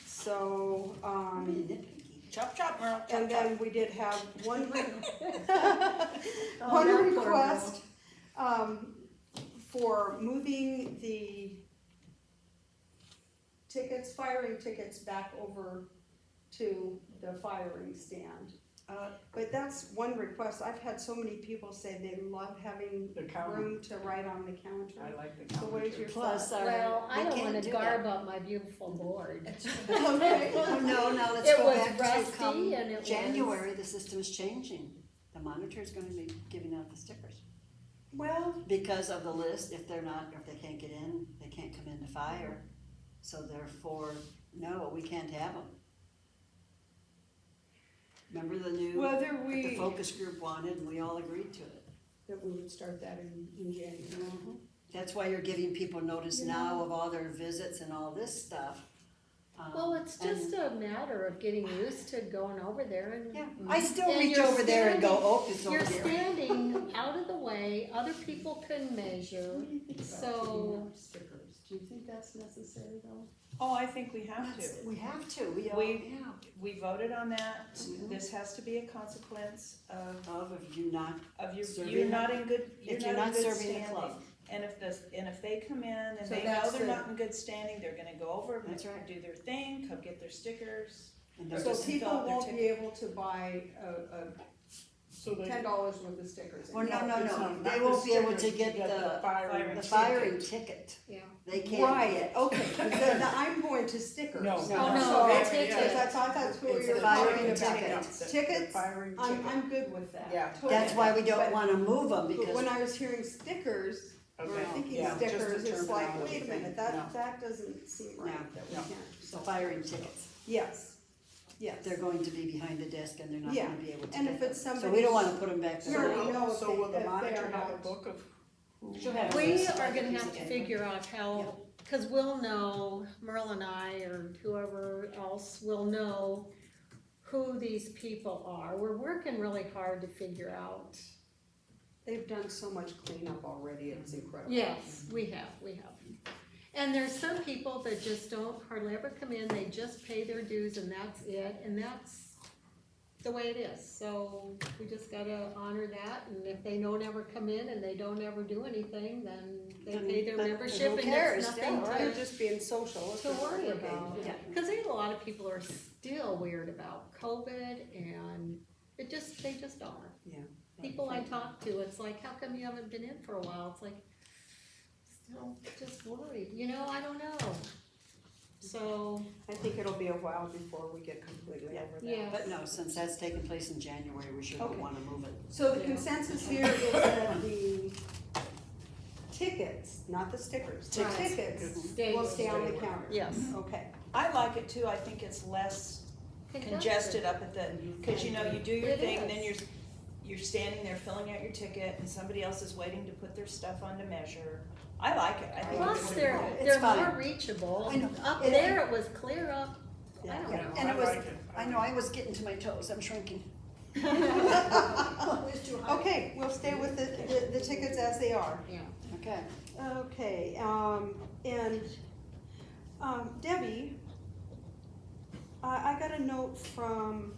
So, I'm being nitpicky. Chop, chop, Merle, chop, and chop. then we did have one Oh, one that poor request, for moving the tickets, firing tickets back over to the firing stand. But that's one request, I've had so many people say they love having The counter, room to write on the counter. I like the So counter. what is too. your Plus, thought? Well, I we don't can't wanna do garb that. up my beautiful board. Okay. Oh, no, now let's It go was back to rusty come and it was- January, the system is changing. The monitor's gonna be giving out the stickers. Well, Because of the list, if they're not, if they can't get in, they can't come into fire. So therefore, no, we can't have them. Remember the new, whether that the we, focus group wanted and we all agreed to it. that we would start that in January. That's why you're giving people notice now of all their visits and all this stuff. Well, it's just a matter of getting used to going over there and. Yeah, I still And reach you're over there and go, standing- oh, it's over You're there. standing out of the way, other people can measure, What do you think about so. putting up stickers? Do you think that's necessary though? Oh, I think we have to. We have to, we all, We- yeah. We voted on that. Mhm. This has to be a consequence If you not, of you, Serving you're the- not in good, if you're you're not not in good serving the standing. club. And if they come in and So they know that's they're the- not in good standing, they're gonna go over, That's right. do their thing, come get their stickers. And Or they're So just just, people fill out their won't be able to buy So they. $10 worth of stickers. well, no, it's no, not they the won't be able to stickers, you get the firing firing ticket. Yeah. They can't Right, get. okay, then I'm going to stickers. No. Oh, no, Sorry, tickets. That's what we It's were the talking firing about. ticket. Tickets? Firing I'm, ticket. I'm good with that. Yeah. totally. That's why we don't But- wanna move them But because when I was hearing stickers, or Okay, thinking yeah, just the stickers, it's like, terminology wait a minute, thing. No. that doesn't seem No, right, that we no. can't. the firing tickets, Yes, yes. they're going to be behind the desk and they're not Yeah, gonna be able to and get if them. it's So we somebody's- don't wanna put them back We there. already know if So they- will the if they monitor are have a not. book of who? She'll have We a are gonna piece have of to paper. figure out how, cause we'll know, Merle and I, or whoever else will know who these people are. We're working really hard to figure out. They've done so much cleanup already, it's incredible. Yes, we have. And there's some people that just don't hardly ever come in, they just pay their dues and that's it, and that's the way it is. So we just gotta honor that, and if they don't ever come in and they don't ever do anything, then they pay their Then membership who and cares? it's nothing Yeah, They're to, just being social. to worry about. Yeah. Cause there's a lot of people who are still weird about COVID and they just are. Yeah. People I talk to, it's like, how come you haven't been in for a while? It's like, still just worried, I don't know. So, I think it'll be a while before we get completely over that. yeah. But no, since that's taking place in January, we sure Okay. don't wanna move it. So the Yeah. consensus here is that the tickets, not the stickers, the Right. tickets Stay will with stay on the the- counter. Yes. Okay. I like it too, I think it's less congested up at the, cause you do your It thing, then is. you're standing there filling out your ticket and somebody else is waiting to put their stuff on to measure. I like it, I think Plus, it's they're, good. It's they're fine. more reachable. I know. Up It- there, it was clear up, I Yeah. don't know. And I it was, like it. I know, I was getting to my toes, I'm shrinking. It's too high. Okay, we'll stay with the tickets as they are. Yeah. Okay, Okay, and, Debbie, I got a note from,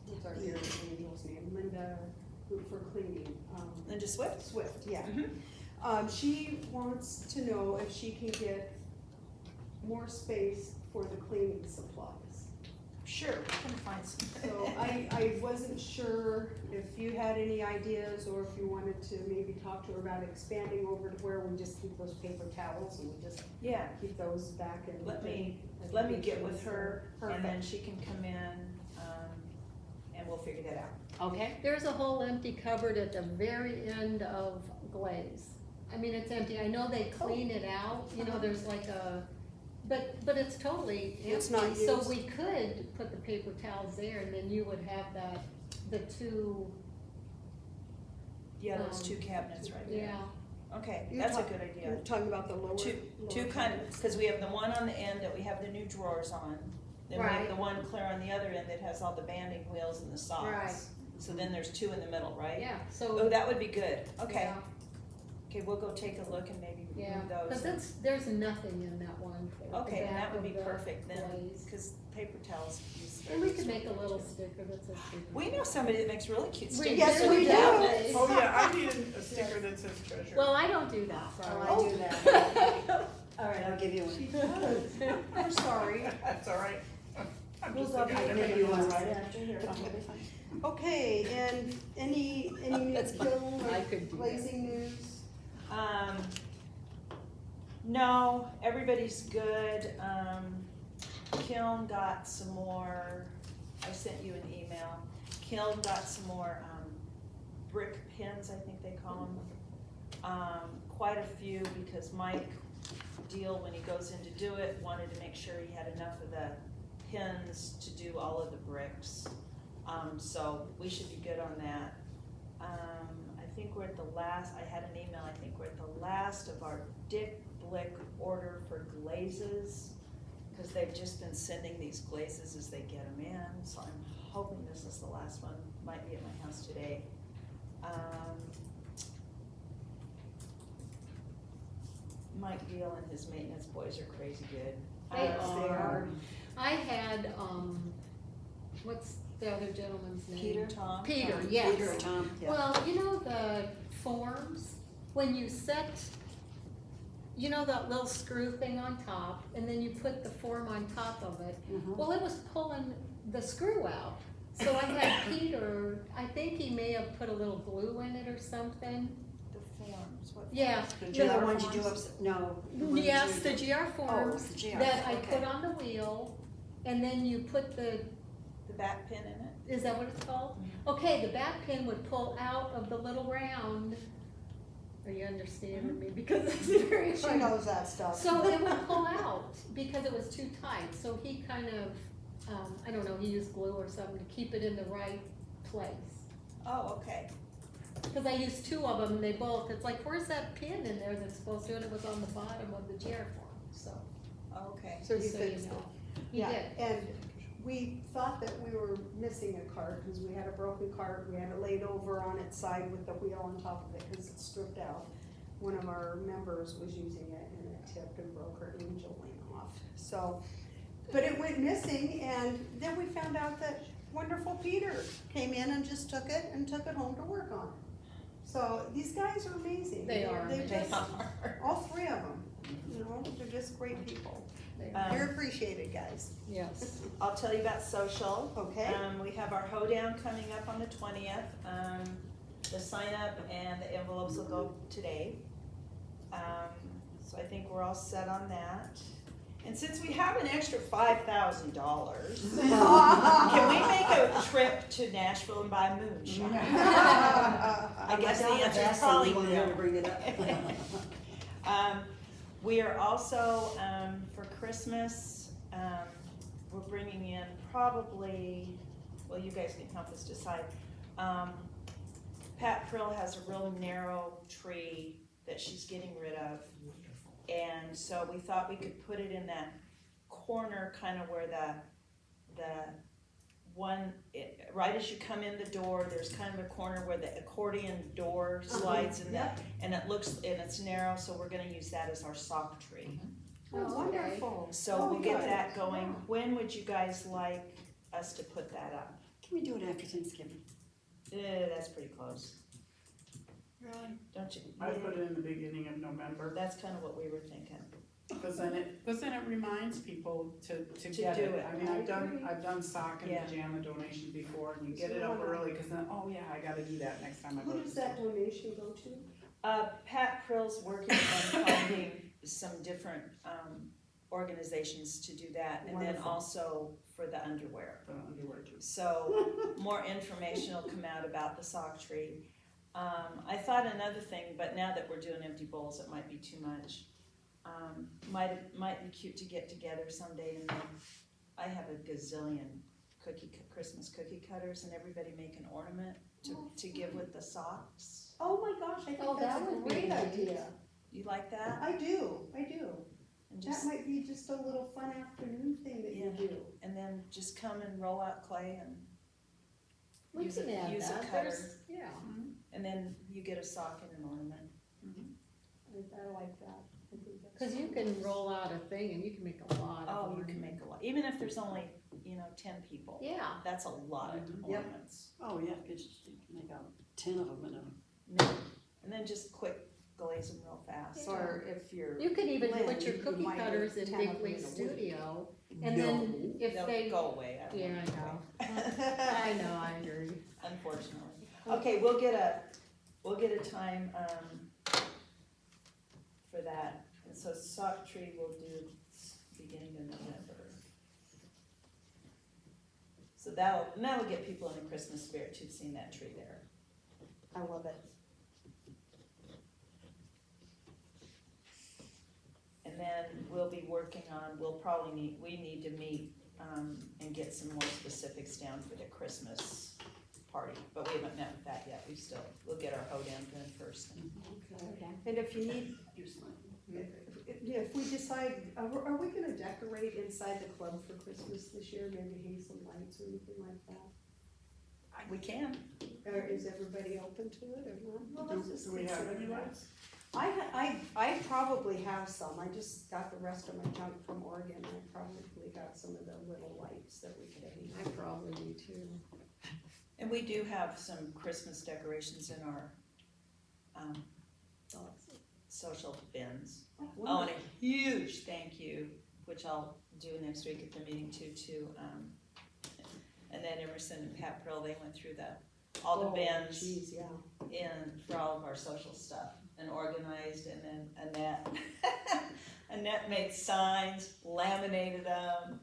what's our dear angel's name, Linda, for cleaning, Linda Swift? Swift, yeah. Mhm. She wants to know if she can get more space for the cleaning supplies. Sure, we can find some. So I wasn't sure if you had any ideas or if you wanted to maybe talk to her about expanding over to where we just keep those paper towels and we just Yeah, keep those back in. let me get with her and then she can come in, and we'll figure that out. okay. There's a whole empty cupboard at the very end of Glaze. I mean, it's empty, I know they clean it out, there's like a, but it's totally empty. It's not So used. we could put the paper towels there and then you would have the two, Yeah, those two cabinets right there. yeah. Okay, You're that's a talk- good idea. You're talking about the lower. Two lower kind of, cabinets. cause we have the one on the end that we have the new drawers on. Then we have Right. the one clear on the other end that has all the banding wheels and the socks. Right. So then there's two in the middle, right? Yeah, Oh, so, that would be good, okay. yeah, Okay, we'll go take a look and maybe yeah, remove cause those. there's nothing in that one for the Okay, and back that would of be the perfect then, Glaze. cause paper towels use. And we could make a little sticker that says paper. We know somebody that makes really cute We stickers. Yes, for we do. cabinets. Oh, yeah, I need a sticker that says treasure. Well, I don't do that, Oh, sorry. I do that. All All right, I'll give you one. She does. I'm sorry. That's all right. I'm We'll just love looking you. at Maybe everything you want else. to write after here. That'll be fine. Okay, and any new That's fine. film I or could do that. blazing news? No, everybody's good. Kiln got some more, I sent you an email. Kiln got some more, brick pins, I think they call them. Quite a few because Mike Deal, when he goes in to do it, wanted to make sure he had enough of the pins to do all of the bricks. So we should be good on that. I think we're at the last, I had an email, I think we're at the last of our Dick Blick order for glazes. Cause they've just been sending these glazes as they get them in, so I'm hoping this is the last one, might be at my house today. Mike Deal and his maintenance boys are crazy good. They They are. I had, what's the other gentleman's name? Peter? Tom? Peter, yes. Peter or Tom, yeah. Well, you know the forms, when you set, you know that little screw thing on top, and then you put the form on top of it? Mhm. Well, it was pulling the screw out. So I had Peter, I think he may have put a little glue in it or something. The forms, what? Yeah. The little GR ones you do forms. no. the ones Yes, you the do- GR forms Oh, the GR, that I okay. put on the wheel, and then you put the, The back pin in it? is that what it's called? Okay, the back pin would pull out of the little round. Are you understanding me? Because it's very She hard. knows that stuff. So it would pull out because it was too tight, so he kind of, I don't know, he used glue or something to keep it in the right place. Oh, okay. Cause I used two of them, and they both, it's like, where's that pin in there that's supposed to, and it was on the bottom of the GR form, so. Okay. So he just so you fixed know. it. He Yeah, did. and we thought that we were missing a cart, cause we had a broken cart, we had it laid over on its side with the wheel on top of it, cause it's stripped out. One of our members was using it and it tipped and broke her angel wing off, so. But it went missing, and then we found out that wonderful Peter came in and just took it home to work on. So these guys are amazing. They are They're They just, are. all three of them, you know, they're just great people. Um, You're appreciated, guys. Yes. I'll tell you about social. Okay. We have our hoedown coming up on the 20th. The sign up and the envelopes will go today. So I think we're all set on that. And since we have an extra $5,000, can we make a trip to Nashville and buy moonshine? I guess the answer is probably Someone wanted to no. bring it up. We are also, for Christmas, we're bringing in probably, well, you guys can help us decide. Pat Prill has a real narrow tree that she's getting rid of. And so we thought we could put it in that corner, kind of where the one, right as you come in the door, there's kind of a corner where the accordion door slides in that, and it looks, and it's narrow, so we're gonna use that as our sock tree. Oh, wonderful. So Oh, we'll get good. that going. When would you guys like us to put that up? Can we do it after Thanksgiving? That's pretty close. Really? Don't you? I put it in the beginning of November, That's kind of what we were thinking. cause then it reminds people to To get do it. it. I mean, I I've done sock and Yeah. pajama donation before, and you get it up early, cause then, oh yeah, I gotta do that next time I go Who to does the that store. donation go to? Pat Prill's working on finding some different, organizations to do that, and then Wonderful. also for the underwear. The underwear too. So more information will come out about the sock tree. I thought another thing, but now that we're doing empty bowls, it might be too much. Might be cute to get together someday, and then I have a gazillion Christmas cookie cutters, and everybody make an ornament to give with the socks. Oh my gosh, I Oh, think that's that a would be great nice. idea. You like that? I do. And That just, might be just a little fun afternoon thing that you Yeah. do. and then just come and roll out clay, and We Use can a- add use a that, cutter. there's, yeah, and then you get a sock and an ornament. I like that. I think that's- Cause you can roll out a thing and you can make a lot of Oh, them. you can make a lot, even if there's only, 10 people. Yeah, That's a lot of Yep. ornaments. Oh, yeah, cause you can make out 10 of them in a. And then just quick glaze them real fast. Yeah. Or if you're. you could even Lynn, put your you cookie might cutters do in 10 Big of them League in a week. Studio, and then if They'll they, go away. I yeah, won't I know, go I away. know, I agree. Unfortunately. Okay, we'll get a time, for that. And so sock tree we'll do beginning of November. So that'll get people in the Christmas spirit too, seeing that tree there. I love it. And then we'll be working on, we need to meet, and get some more specifics down for the Christmas party, but we haven't met with that yet, we'll get our hoedown done first. Okay. And if you need, Here's mine. if we decide, are we gonna decorate inside the club for Christmas this year, maybe hang some lights or anything like that? We can. Or is everybody open to it or not? Well, let's just Do we have any lights? I probably have some, I just got the rest of my junk from Oregon, I probably got some of the little lights that we could hang. I probably do too. And we do have some Christmas decorations in our, social bins. Oh, and a huge thank you, which I'll do next week at the meeting too, and then Emerson and Pat Pearl, they went through all the bins Geez, yeah. for all of our social stuff and organized, and then Annette made signs, laminated them,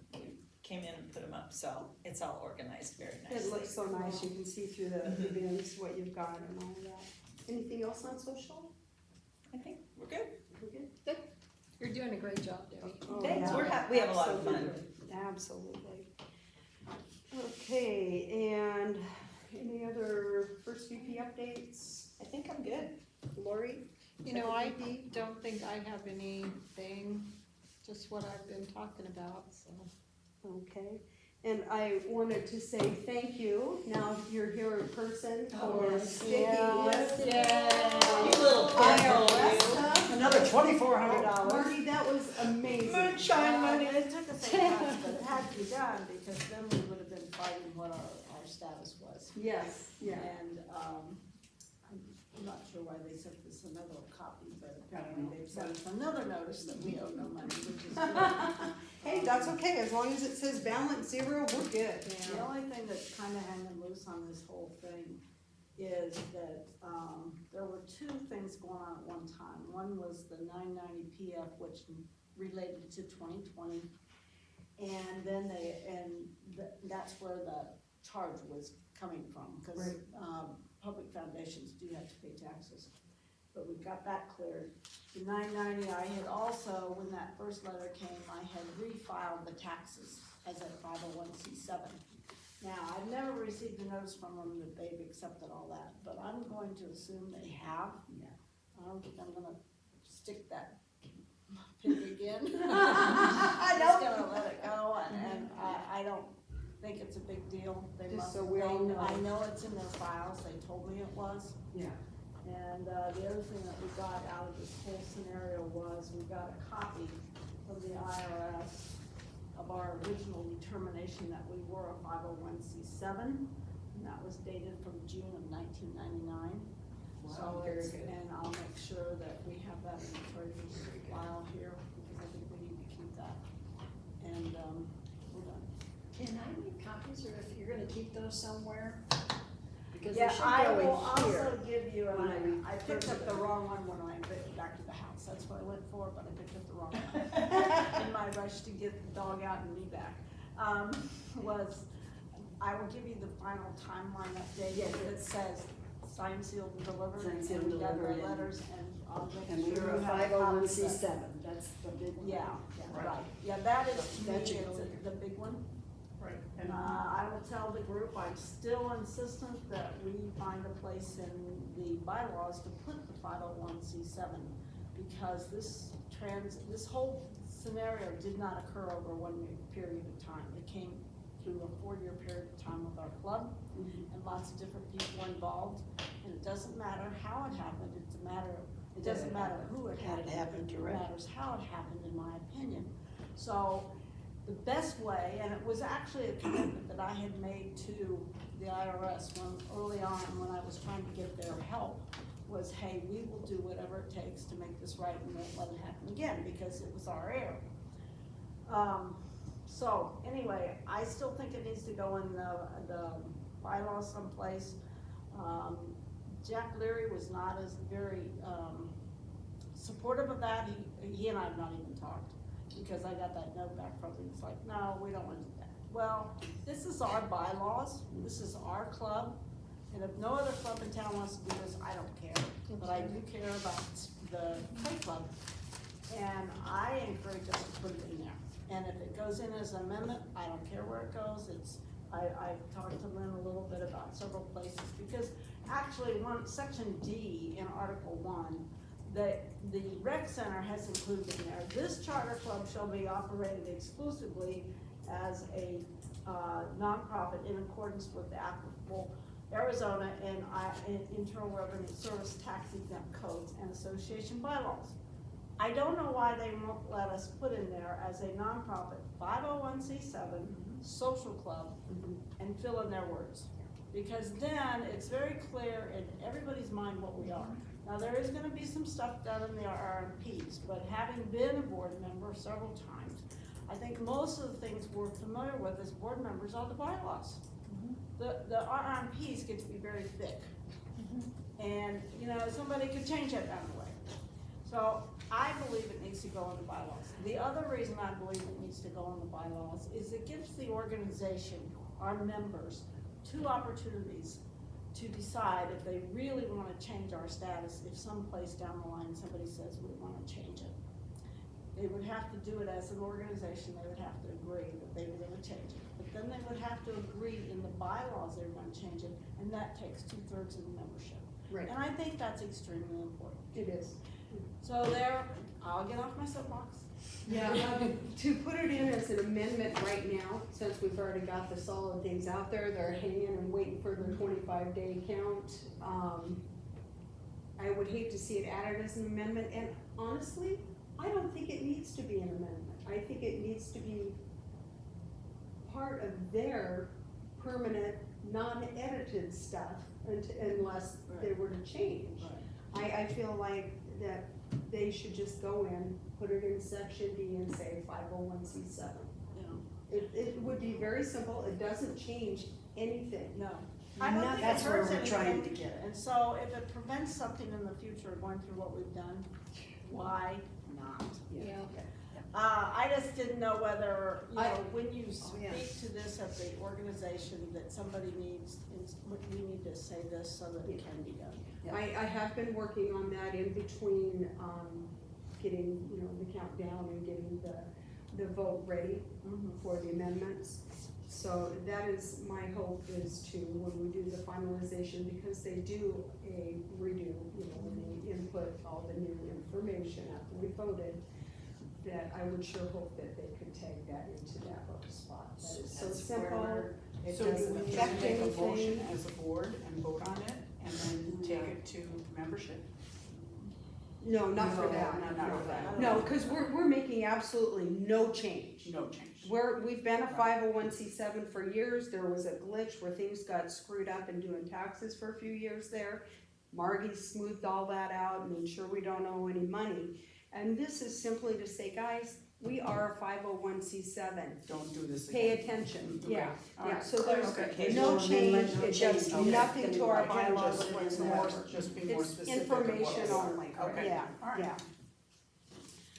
came in and put them up, so it's all organized very nicely. It looks so nice, you can see through the bins what you've got and all that. Anything else on social? I think we're good. We're good? You're doing a great job, Debbie. Oh, Thanks, yeah. we have a lot of fun. Absolutely. Okay, and any other first VP updates? I think I'm good. Lori? You know, I don't think I have anything, just what I've been talking about, so. Okay, and I wanted to say thank you, now you're here in person, Oh, for yes. sticking Yes, with yes. You little IRS stuff. Another $2,400. Marty, that was amazing. Moonshine money. It took us 8 months, but it had to be done, because then we would have been fighting what our status was. Yes, yeah. And, I'm not sure why they sent us another copy, but apparently they've sent us another notice that we owe no money, which is good. Hey, that's okay, as long as it says balance zero, we're good. The only thing that's kinda hanging loose on this whole thing is that, there were 2 things going on at one time. One was the 990 PF, which related to 2020. And then that's where the charge was coming from, cause, public foundations do have to pay taxes. But we got that cleared. The 990, I had also, when that first letter came, I had refiled the taxes as a 501c7. Now, I've never received a notice from them that they've accepted all that, but I'm going to assume they have. Yeah. I don't think I'm gonna stick that pig again. I I'm just gonna let it go, and I don't think it's a big deal. They Just must- so we all know. I know it's in their files, they told me it was. Yeah. And, the other thing that we got out of this whole scenario was, we got a copy from the IRS of our original determination that we were a 501c7, and that was dated from June of 1999. So very it's, good. and I'll make sure that we have that in the treasurer's file here, because I think we need to keep that. And, we're done. Can I make copies, or if you're gonna keep those somewhere? Because Yeah, they should I go will in here. also give you, when I picked up the wrong one when I went back to the house, that's what I went for, but I picked up the wrong one. In my rush to get the dog out and me back, I will give you the final timeline update that says signed, sealed, and delivered. Signed, sealed, And we got delivered, the and- letters, and I'll And make we sure were a you have copies of that. 501c7, that's the big one. Yeah, Right. right, yeah, that is to me, That it's should go in the big one. Right, and I will tell the group, I'm still insistent that we find a place in the bylaws to put the 501c7, because this whole scenario did not occur over a 1 period of time. It came through a 4-year period of time with our club, and lots of different people involved, and it doesn't matter how it happened, it doesn't matter who it How it happened, you're right. It matters how it happened, in my opinion. So, the best way, and it was actually a commitment that I had made to the IRS early on when I was trying to get their help, was, hey, we will do whatever it takes to make this right and won't let it happen again, because it was our error. So, anyway, I still think it needs to go in the bylaws someplace. Jack Leary was not as very, supportive of that. He and I have not even talked, because I got that note back from him. It's like, no, we don't want to do that. Well, this is our bylaws, this is our club, and if no other club in town wants to do this, I don't care. But I do care about the play club, and I encourage us to put it in there. And if it goes in as an amendment, I don't care where it goes. I've talked to Lynn a little bit about several places, because actually section D in Article 1 the rec center has included in there, this charter club shall be operated exclusively as a nonprofit in accordance with the applicable Arizona and Internal Revenue Service tax exempt codes and association bylaws. I don't know why they won't let us put in there as a nonprofit 501c7 social club and fill in their words. Because then it's very clear in everybody's mind what we are. Now, there is gonna be some stuff done in the RMPs, but having been a board member several times, I think most of the things we're familiar with as board members are the bylaws. The RMPs get to be very thick. And, you know, somebody could change that down the way. So I believe it needs to go in the bylaws. The other reason I believe it needs to go in the bylaws is it gives the organization, our members, two opportunities to decide if they really wanna change our status, if someplace down the line somebody says we wanna change it. They would have to do it as an organization, they would have to agree that they were gonna change it. But then they would have to agree in the bylaws they were gonna change it, and that takes 2/3 of the membership. Right. And I think that's extremely important. It is. So there, I'll get off my soapbox. Yeah, to put it in as an amendment right now, since we've already got the solid things out there, they're hanging and waiting for their 25-day count. I would hate to see it added as an amendment, and honestly, I don't think it needs to be an amendment. I think it needs to be part of their permanent, non-edited stuff unless they were to change. I feel like that they should just go in, put it in section D and say 501c7. Yeah. It would be very simple, it doesn't change anything. No. I don't think it That's where hurts we're trying anything. to get it. And so if it prevents something in the future going through what we've done, why not? Yeah. I just didn't know whether, you I- know, when you yeah. speak to this at the organization, that somebody needs, we need to say this so that it can be done. Yeah. I have been working on that in between, getting, you know, the countdown and getting the vote ready for the amendments. So that is, my hope is to, when we do the finalization, because they do a redo, you know, when they input all the new information after we voted, that I would sure hope that they could take that into that vote spot. That is so That's simple, where it So do doesn't we need to affect make a motion anything. as a board and vote on it, and then take it to membership? No, not for No, that. not for that. No, cause we're making absolutely no change. No change. We've been a 501c7 for years, there was a glitch where things got screwed up in doing taxes for a few years there. Margie smoothed all that out and made sure we don't owe any money. And this is simply to say, guys, we are a 501c7, Don't do this pay again. attention, Okay. yeah, All yeah, right. so there's Clarification. no No change, amendment, no it does change. Okay. nothing to our Right. bylaws Just whatsoever. just be more It's specific of what information was- only, Okay. yeah, All right. yeah.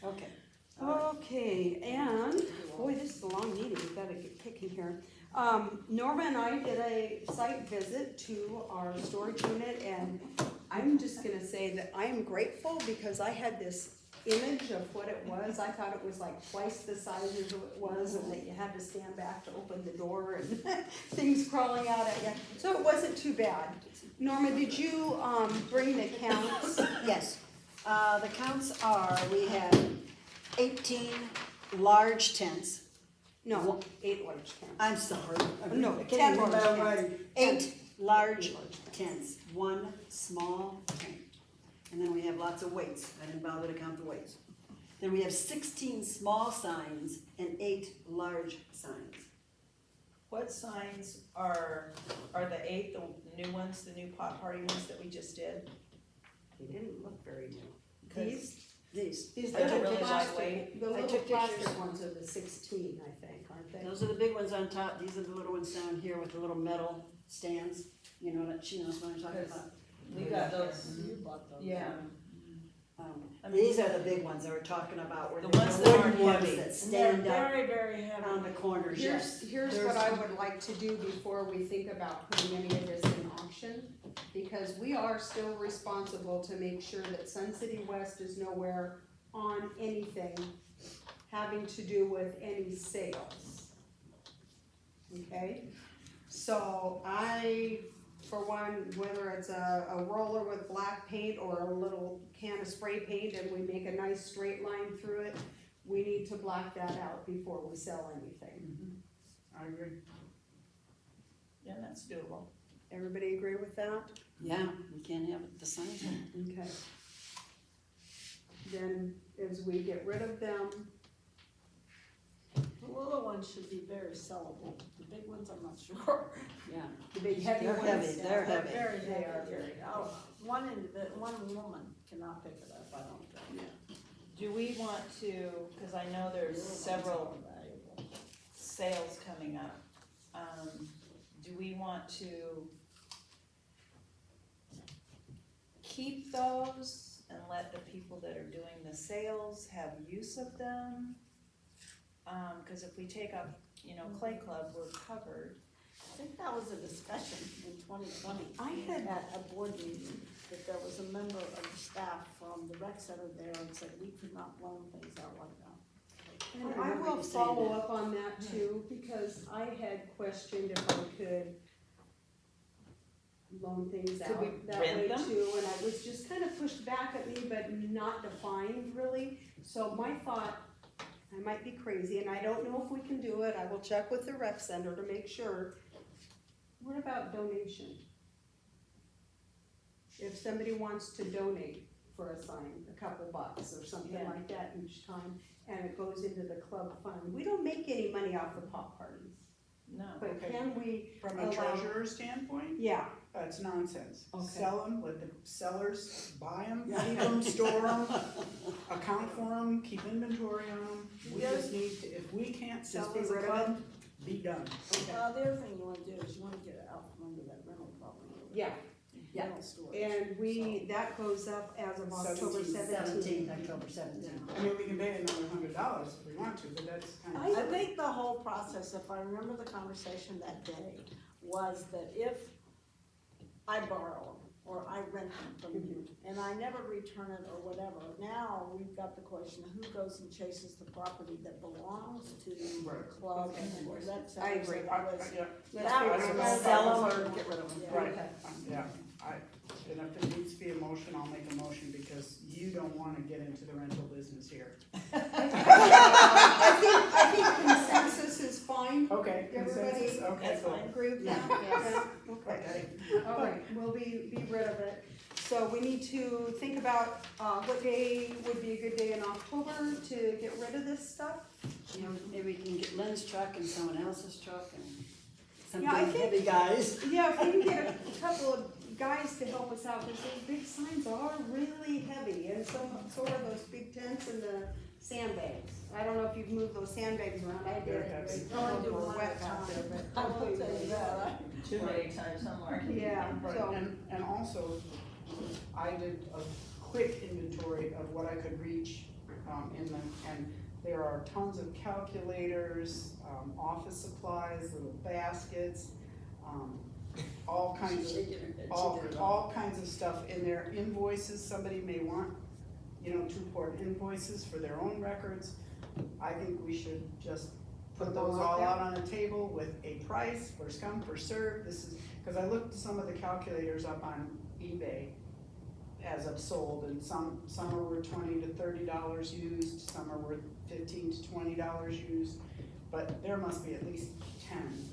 Okay. Okay, and, boy, this is a long meeting, we gotta get kicking here. Norma and I did a site visit to our storage unit, and I'm just gonna say that I am grateful because I had this image of what it was. I thought it was like twice the size as it was, and that you had to stand back to open the door and things crawling out at you. So it wasn't too bad. Norma, did you, bring the counts? Yes, the counts are, we had 18 large tents. No, 8 large counts. I'm sorry. No, I can't 10 even large remember tents. writing. 8 large tents, 1 small tent. And then we have lots of weights. I didn't bother to count the weights. Then we have 16 small signs and 8 large signs. What signs are the 8, the new ones, the new pot party ones that we just did? They didn't look very new. 'Cause These, These Are they little really plastic, lightweight? the I little took plastic pictures. ones are the 16, I think, aren't they? those are the big ones on top. These are the little ones down here with the little metal stands. You know, that she knows what I'm talking about. we got those, You bought those. yeah. I mean, These are the big ones that we're talking about, where The they're ones the that wooden aren't ones heavy. that And they're stand up very, very heavy. on the corners, yes. Here's what I would like to do before we think about putting any of this in auction, because we are still responsible to make sure that Sun City West is nowhere on anything having to do with any sales. Okay, so for one, whether it's a roller with black paint or a little can of spray paint and we make a nice straight line through it, we need to black that out before we sell anything. I agree. Yeah, that's doable. Everybody agree with that? Yeah, we can't have the signs. Okay. Then as we get rid of them, The little ones should be very sellable, the big ones, I'm not sure. Yeah. the big heavy They're ones. heavy, they're heavy. Very They heavy, are very oh, one woman cannot pick it up, I don't think. Do we want to, cause I know there's several Valuable. sales coming up, do we want to keep those and let the people that are doing the sales have use of them? Cause if we take off, Clay Club, we're covered. I think that was a discussion in 2020. I had- At a board meeting, that there was a member of the staff from the rec center there and said we could not loan things out like that. And I I remember will you saying follow that. up on that too, because I had questioned if I could loan things Could out we that rent way them? too, and I was just kind of pushed back at me, but not defined really. So my thought, I might be crazy, and I don't know if we can do it, I will check with the rec center to make sure. What about donation? If somebody wants to donate for a sign, a couple bucks or something Yeah. like that each time, and it goes into the club fund, we don't make any money off the pop parties. No. But Okay. can we, From a Allow- treasurer's standpoint, yeah, that's nonsense. Okay. Sell them, let the sellers buy them, keep them, store them, account for them, keep inventory on them. We just need to, if we can't sell be as a rid of club, be done. Well, the other thing you wanna do is you wanna get it out from under that rental property. yeah, yeah. Rental storage. And that goes up as of October 17th, 17th. October 17th. I mean, we can pay another $100 if we want to, but that's kind I of. think the whole process, if I remember the conversation that day, was that if I borrow them, or I rent them from you, and I never return it or whatever, now we've got the question, who goes and chases the property that belongs to the Right. club and the rec center? I agree. So that was- Yeah, Let's that be was real. where Sell that 'em was- or get rid of them. Yeah. right, Okay. yeah, and if it needs to be a motion, I'll make a motion, because you don't wanna get into the rental business here. I think consensus is fine. Okay, Everybody- consensus, okay, That's cool. fine. Agree with that? Yeah, okay. Okay, All right, we'll be rid of it. So we need to think about, what day would be a good day in October to get rid of this stuff? You know, maybe we can get Lynn's truck and someone else's truck and some Yeah, I big think- heavy guys. Yeah, if we can get a couple of guys to help us out, because those big signs are really heavy, and so are those big tents and the sandbags. I don't know if you've moved those sandbags around, I They're did. heavy. They Only do were one wet at a out there, time. but I will tell you that. Too many times, I'm like. Yeah, right, so, and also, I did a quick inventory of what I could reach, and there are tons of calculators, office supplies, little baskets, all kinds of, all kinds of stuff in there. Invoices, somebody may want, 2-quart invoices for their own records. I think we should just put Put them those out all there. out on a table with a price, first come, first served. This is, cause I looked some of the calculators up on eBay as of sold, and some are worth $20 to $30 used, some are worth $15 to $20 used, but there must be at least 10.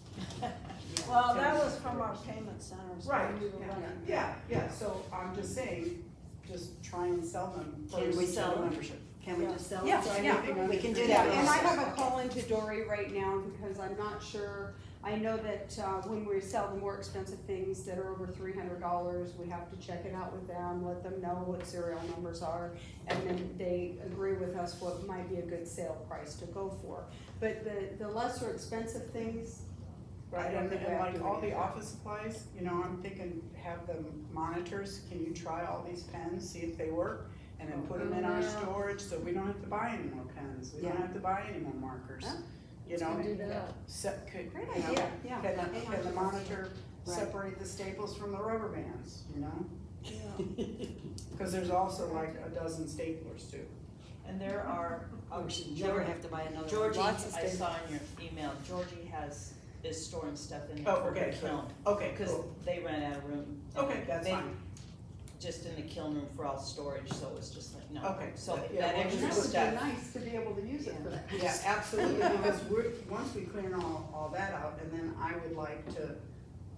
Well, that 10 was from our payment centers. Right, when we were running. yeah, so I'm just saying, just try and sell them first. Can we sell a so- membership? Can we just sell it? Yeah, So yeah. anything We can under do yeah, that. and I have a call into Dory right now, because I'm not sure, I know that, when we sell the more expensive things that are over $300, we have to check it out with them, let them know what serial numbers are, and then they agree with us what might be a good sale price to go for. But the lesser expensive things, Right, I don't and think we have like to all do the that. office supplies, I'm thinking have them monitors, can you try all these pens, see if they work? And then put them in our Yeah. storage, so we don't have to buy any more pens, we don't Yeah. have to buy any more markers. Yeah. You know, Can do that. great you know, idea, yeah. can the monitor Right. separate the staples from the rubber bands, Yeah. Cause there's also like a dozen staplers too. And there are, We should never have to buy another one. Georgie, Lots of I staples. saw in your email, Georgie is storing stuff in Oh, there for her okay, good. kiln. Okay, Cause cool. they ran out of room Okay, that's They- fine. just in the kiln room for all storage, so it's just like, no. Okay, So yeah, that well, extra That would stuff. be nice to be able to use it for that. Yeah, absolutely, because once we clear all that out, and then I would like to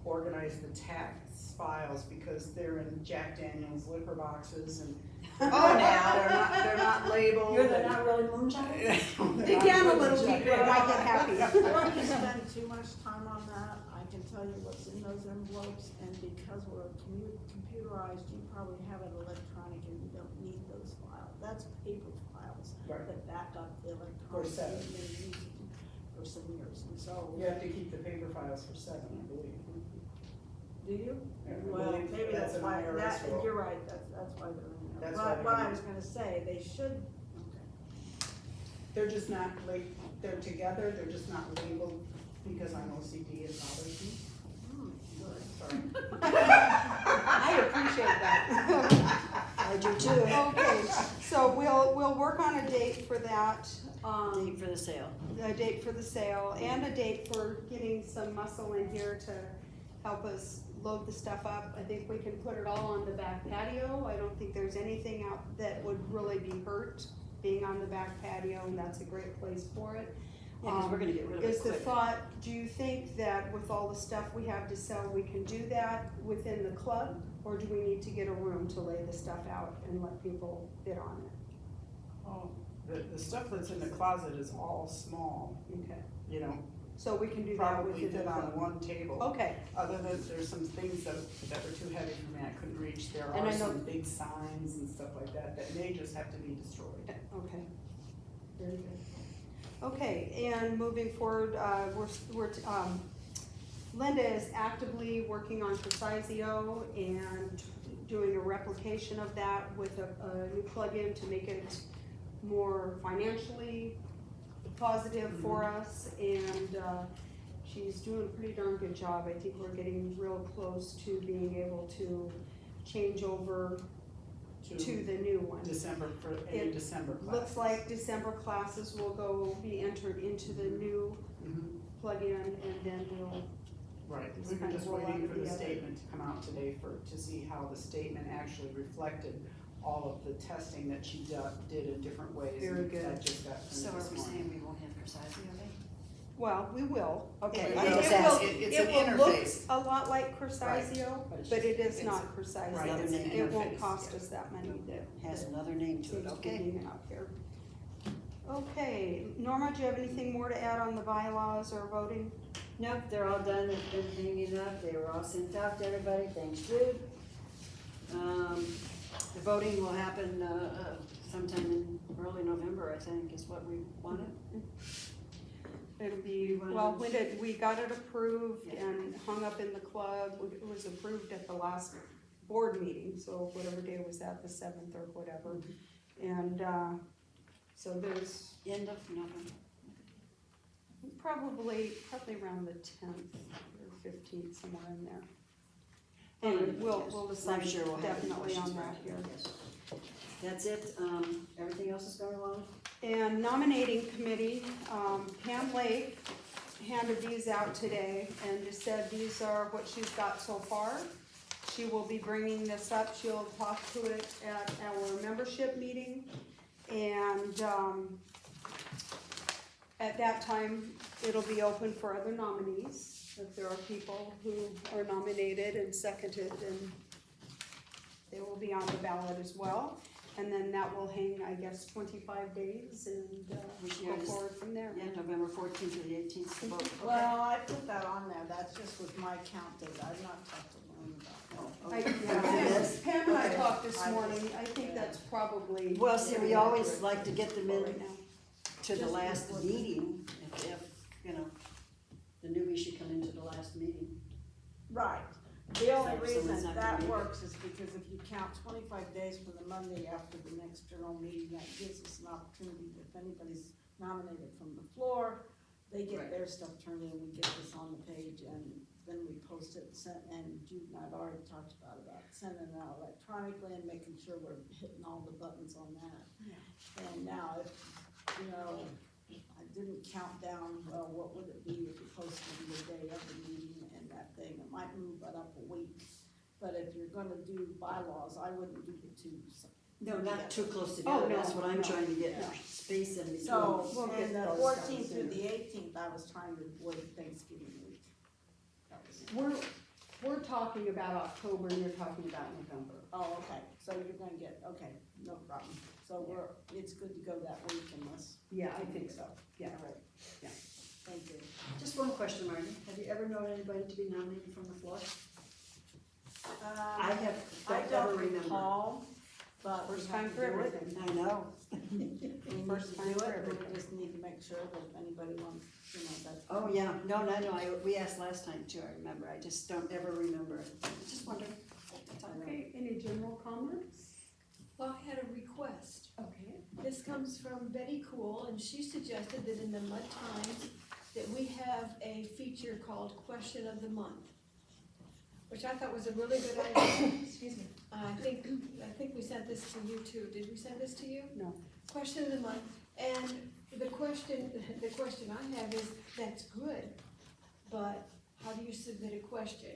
organize the tax files, because they're in Jack Daniel's liquor boxes and. Oh, now. They're not labeled. You're not really moonshine? Dig down a little deeper, and I get happy. Before you spend too much time on that, I can tell you what's in those envelopes, and because we're computerized, you probably have it electronic and you don't need those files. That's paper files Right. that back up the electronic. For seven. You've been using for some years, and so. You have to keep the paper files for 7, I believe. Do you? Yeah, I Well, believe maybe that's that's an why, IRS rule. you're right, that's why they're in there. That's But why what they're I in was gonna say, they should, okay. They're just not they're together, they're just not labeled because I'm OCD, it bothers me. Good. Sorry. I appreciate that. I do too. Okay, so we'll work on a date for that, Date for the sale. a date for the sale, and a date for getting some muscle in here to help us load the stuff up. I think we can put it all on the back patio. I don't think there's anything out that would really be hurt being on the back patio, and that's a great place for it. Yeah, because we're gonna get rid of it Is the quick. thought, do you think that with all the stuff we have to sell, we can do that within the club? Or do we need to get a room to lay the stuff out and let people bid on it? Oh, the stuff that's in the closet is all small, Okay, you know, so we can do that probably within the fit on club. one table. Okay, Other than, there's some things that were too heavy for me, I couldn't reach. There And are I know- some big signs and stuff like that that may just have to be destroyed. okay, very good. Okay, and moving forward, Linda is actively working on Precisio and doing a replication of that with a new plugin to make it more financially positive for us, and she's doing a pretty darn good job. I think we're getting real close to being able to change over to the new one. December, for any It December classes. Looks like December classes will be entered into the new Mhm. plugin, and then we'll, Right, Just we were kind of just roll waiting out for the the other. statement to come out today to see how the statement actually reflected all of the testing that she did in different ways. Very and good. That just got So finished are this we morning. saying we won't have Precisio then? well, we will. Okay, It- I'm it just will- asking. It's It an will look interface. a lot like Precisio, But it's but it just- is not Precisio. Right, it's an It won't interface, cost yeah. us that money that Has another name to seems it, to be okay? hanging out here. Okay, Norma, do you have anything more to add on the bylaws or voting? Nope, they're all done, they've been hanging up, they were all sent out to everybody, thanks Jude. The voting will happen, sometime in early November, I think, is what we wanted. It'll be, well, we got it approved and hung up in the club. It was approved at the last board meeting, so whatever day was that, the 7th or whatever. And, so there's End of November. probably around the 10th or 15th, somewhere in there. Anyway, And we'll I'm decide sure we'll have definitely questions on for that it, here. yes. That's it, everything else is going along? And nominating committee, Pam Lake handed these out today and just said these are what she's got so far. She will be bringing this up, she'll talk to it at our membership meeting. And, at that time, it'll be open for other nominees. If there are people who are nominated and seconded, and they will be on the ballot as well. And then that will hang, I guess, 25 days and Which go year is- forward from there. Yeah, November 14th to the 18th, the vote. Okay. Well, I put that on there, that's just with my count date, I've not talked to Lynn about that. Yes. Pam and I Okay. talked this morning, I think that's probably. Well, see, we always like to get them Right in now. to the Just last before- meeting, if, you know, the newbie should come into the last meeting. Right, the only So if someone's reason not that gonna make it. works is because if you count 25 days from the Monday after the next general meeting, that gives us an opportunity, if anybody's nominated from the floor, they get Right. their stuff turned in, we get this on the page, and then we post it, and Jude and I've already talked about sending it out electronically and making sure we're hitting all the buttons on that. And now, if, you know, I didn't count down, well, what would it be if you posted the day of the meeting and that thing, it might move that up a week. But if you're gonna do bylaws, I wouldn't do the two. No, not too close Oh, together, no, that's what I'm no. trying to get, Yeah. space in between. So, We'll get and the those done 14th through sooner. the 18th, I was trying to avoid Thanksgiving week. That was- We're talking about October, and you're talking about November. Oh, okay, so you're gonna get, okay, no problem. So it's good to go that week unless. Yeah, I think so, yeah. All right. Yeah. Thank you. Just one question, Marty, have you ever known anybody to be nominated from the floor? I have, I don't ever don't remember. recall, but we First have time to for do it. everything. I know. We need to First do time for it, everything. we just need to make sure that if anybody wants, that's. Oh, yeah, no, we asked last time too, I remember, I just don't ever remember it, I just wonder. That's all right. Okay, any general comments? Well, I had a request. Okay. This comes from Betty Cool, and she suggested that in the Mud Times, that we have a feature called Question of the Month, which I thought was a really good idea. Excuse me. I think we sent this to you too. Did we send this to you? No. Question of the month, and the question I have is, that's good, but how do you submit a question?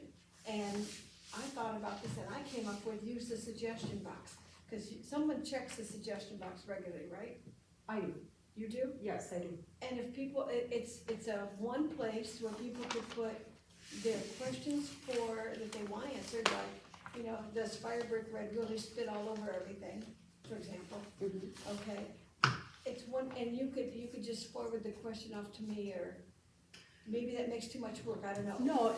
And I thought about this and I came up with use the suggestion box, because someone checks the suggestion box regularly, right? I do, You do? yes, I do. And if people, it's a one place where people could put their questions that they want answered, like, does Firebird Red really spit all over everything, for example? Okay, it's one, and you could just forward the question off to me, or maybe that makes too much work, I don't know. No,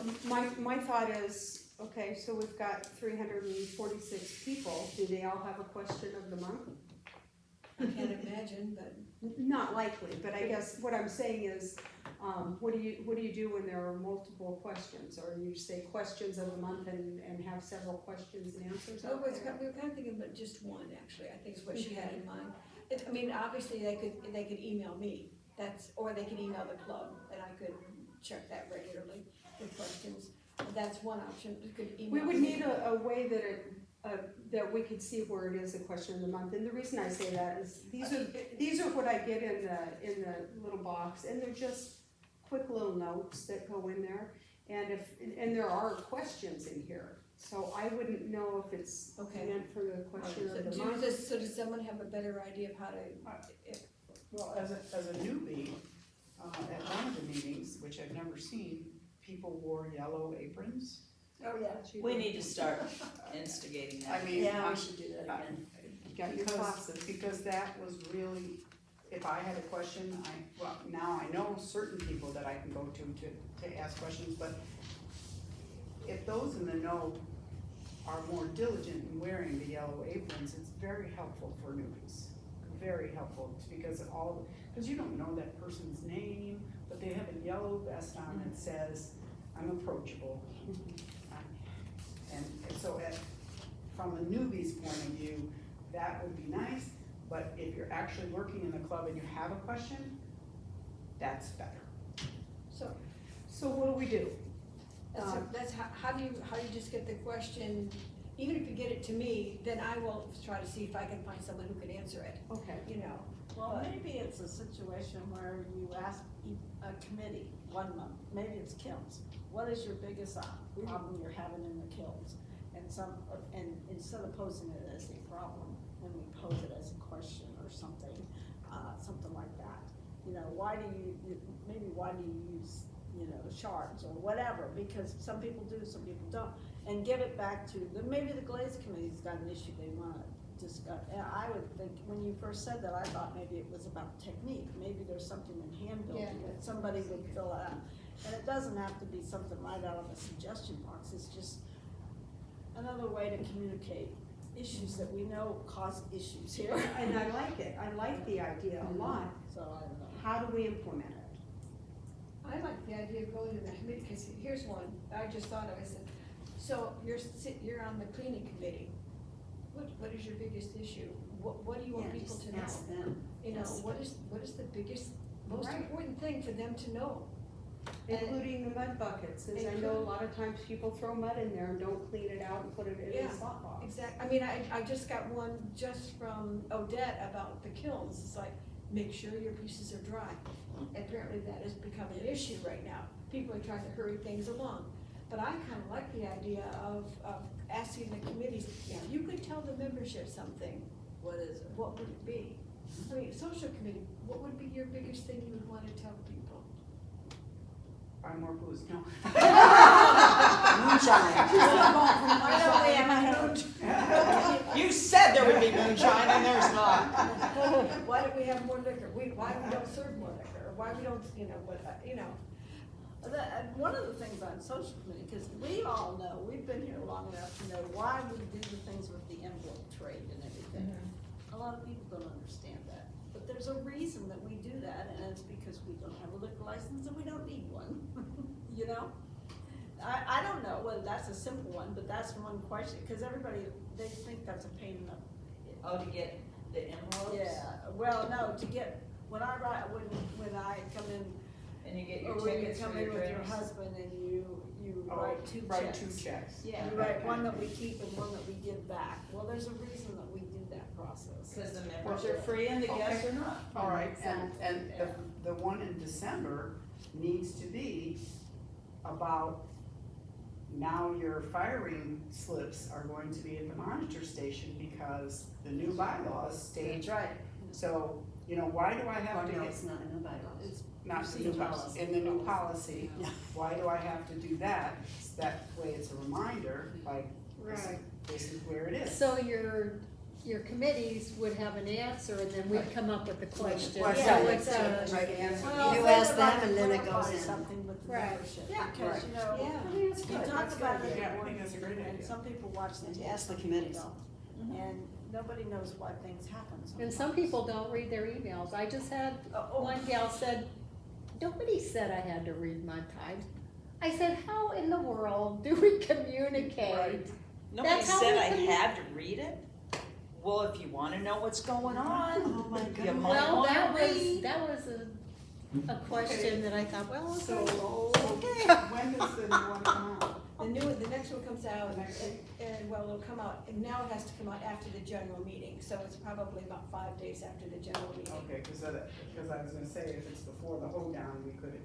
my thought is, okay, so we've got 346 people, do they all have a question of the month? I can't imagine, but. Not likely, but I guess what I'm saying is, what do you do when there are multiple questions? Or you say questions of the month and have several questions and answers No, out we there? were kind of thinking about just one, actually, I think is what she had in mind. Obviously, they could email me, or they could email the club, and I could check that regularly with questions. That's one option, you could email. We would me. need a way that we could see where it is a question of the month, and the reason I say that is, these are what I get in the little box, and they're just quick little notes that go in there, and there are questions in here, so I wouldn't know if it's Okay. meant for the question of the month. So does someone have a better idea of how to, Well, as a newbie, at one of the meetings, which I've never seen, people wore yellow aprons. Oh, yeah. We need to start instigating that. I mean, Yeah, we should do that again. Got your classes. because that was really, if I had a question, now I know certain people that I can go to ask questions, but if those in the know are more diligent in wearing the yellow aprons, it's very helpful for newbies. Very helpful, because you don't know that person's name, but they have a yellow vest on that says, I'm approachable. And so from a newbie's point of view, that would be nice, but if you're actually working in the club and you have a question, that's better. So what do we do? that's how do you just get the question, even if you get it to me, then I will try to see if I can find someone who can answer it, Okay. Well, maybe it's a situation where you ask a committee 1 month, maybe it's kilns. What is your biggest problem you're having in the kilns? And instead of posing it as a problem, then we pose it as a question or something, something like that. Why do you use, shards or whatever? Because some people do, some people don't. And give it back to, maybe the Glaze Committee's got an issue they wanna discuss. And I would think, when you first said that, I thought maybe it was about technique. Maybe there's something in hand building that somebody would fill out. And it doesn't have to be something right out of a suggestion box, it's just another way to communicate issues that we know cause issues here. And I like it, I like the idea a lot. So I don't know. How do we implement it? I like the idea of going to the committee, because here's one, I just thought of, I said, so you're on the cleaning committee. What is your biggest issue? What do you want Yeah, people just to know? ask them. Yes. What is the biggest, most Right. important thing for them to know? Including the mud buckets, as I know a lot of times people throw mud in there and don't clean it out and put it in Yeah. the slot box. Exactly, I just got one just from Odette about the kilns, it's like, make sure your pieces are dry. Apparently that has become an issue right now, people are trying to hurry things along. But I kinda like the idea of asking the committees, if you could tell the membership something, What is it? what would it be? I mean, social committee, what would be your biggest thing you would wanna tell people? Buy more booze, no. Moonshine. I know we have You said there would be moonshine and there's not. Why don't we have more liquor? Why we don't serve more liquor? Or why we don't, One of the things on social committee, because we all know, we've been here long enough to know why we do the things with the envelope trade and everything. A lot of people don't understand that, but there's a reason that we do that, and it's because we don't have a liquor license and we don't need one, you know? I don't know whether that's a simple one, but that's one question, because everybody, they think that's a pain in the. Oh, to get the envelopes? Yeah, well, no, to get, when I come in, And you get your or when you tickets come for in your with your drinks? husband and you Oh, write two checks. Write two checks. Yeah, you write one that we keep and one that we give back. Well, there's a reason that we do that process. Cause the members are free and the guests are not. All right, and Yeah. the one in December needs to be about, now your firing slips are going to be at the monitor station because the new bylaws state. That's right. So, why do I Oh, have to no, get, it's not in the bylaws. It's not the new policy, in the new policy, Yeah. why do I have to do that? That way it's a reminder, like, Right. this is where it is. So your committees would have an answer and then we'd come up with the question. Question. So Right. it's Right answer. Well, You they ask would them like to and then it clarify goes in. something with the Right. membership. Yeah. Because, Yeah. I mean, it's you good. talk That's about good. it. Yeah, I think that's a great And idea. some people watch the tape. Ask the some people committees. don't. And nobody knows why things happen And some sometimes. people don't read their emails. I just had, Oh. one gal said, nobody said I had to read my Times. I said, how in the world do we communicate? Right. Nobody That's how said we I can- had to read it. Well, if you wanna know what's going on, Oh, my you goodness. might Well, wanna that was read. a question that I thought, well, So, okay. when does the new one come out? the next one comes out, and well, it'll come out, and now it has to come out after the general meeting, so it's probably about 5 days after the general meeting. Okay, because I was gonna say, if it's before the hoedown, we could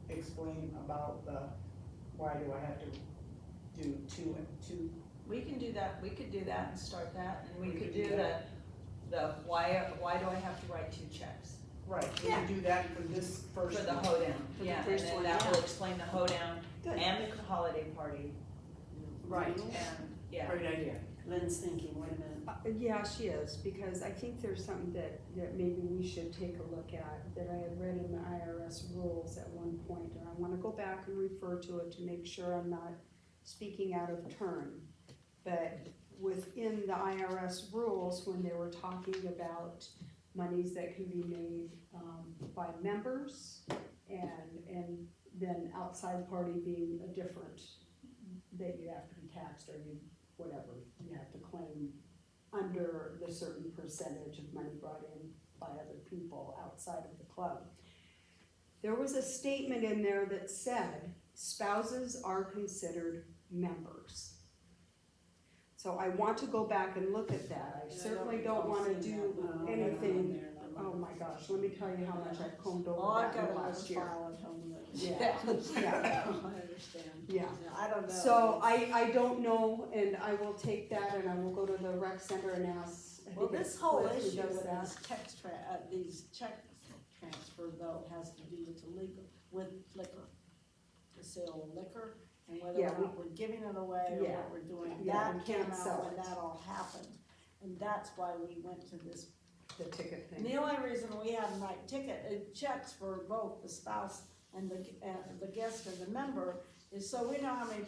explain about the, why do I have to do two? We can do that, we could do that and start that, and we We could could do do the why do I have to write two checks? Right, we can do that for this For first the one. hoedown, For the yeah, and first then one, that yeah. will explain the hoedown Good. and the holiday party, Right, and, yeah. great idea. Lynn's thinking, wait a minute. Yeah, she is, because I think there's something that maybe we should take a look at, that I had read in the IRS rules at one point, and I wanna go back and refer to it to make sure I'm not speaking out of turn. But within the IRS rules, when they were talking about monies that can be made, by members, and then outside party being a different, that you have to be taxed, or you, whatever, you have to claim under the certain percentage of money brought in by other people outside of the club. There was a statement in there that said spouses are considered members. So I want to go back and look at that. I certainly don't wanna do anything, oh my gosh, let me tell you how much I've combed Oh, over I've that got in the a last year. file at home that. Yeah, yeah. I understand. Yeah. I don't know. So I don't know, and I will take that and I will go to the rec center and ask. I Well, think this it's whole Cliff who issue does with that. these check transfer though has to do with liquor. To sell liquor and whether Yeah, or not we're giving it away or Yeah. what we're doing. Yeah, we That came can't sell out when it. that all happened. And that's why we went to this. The ticket And thing. the only reason we have to write checks for both the spouse and the guest and the member is so we know how many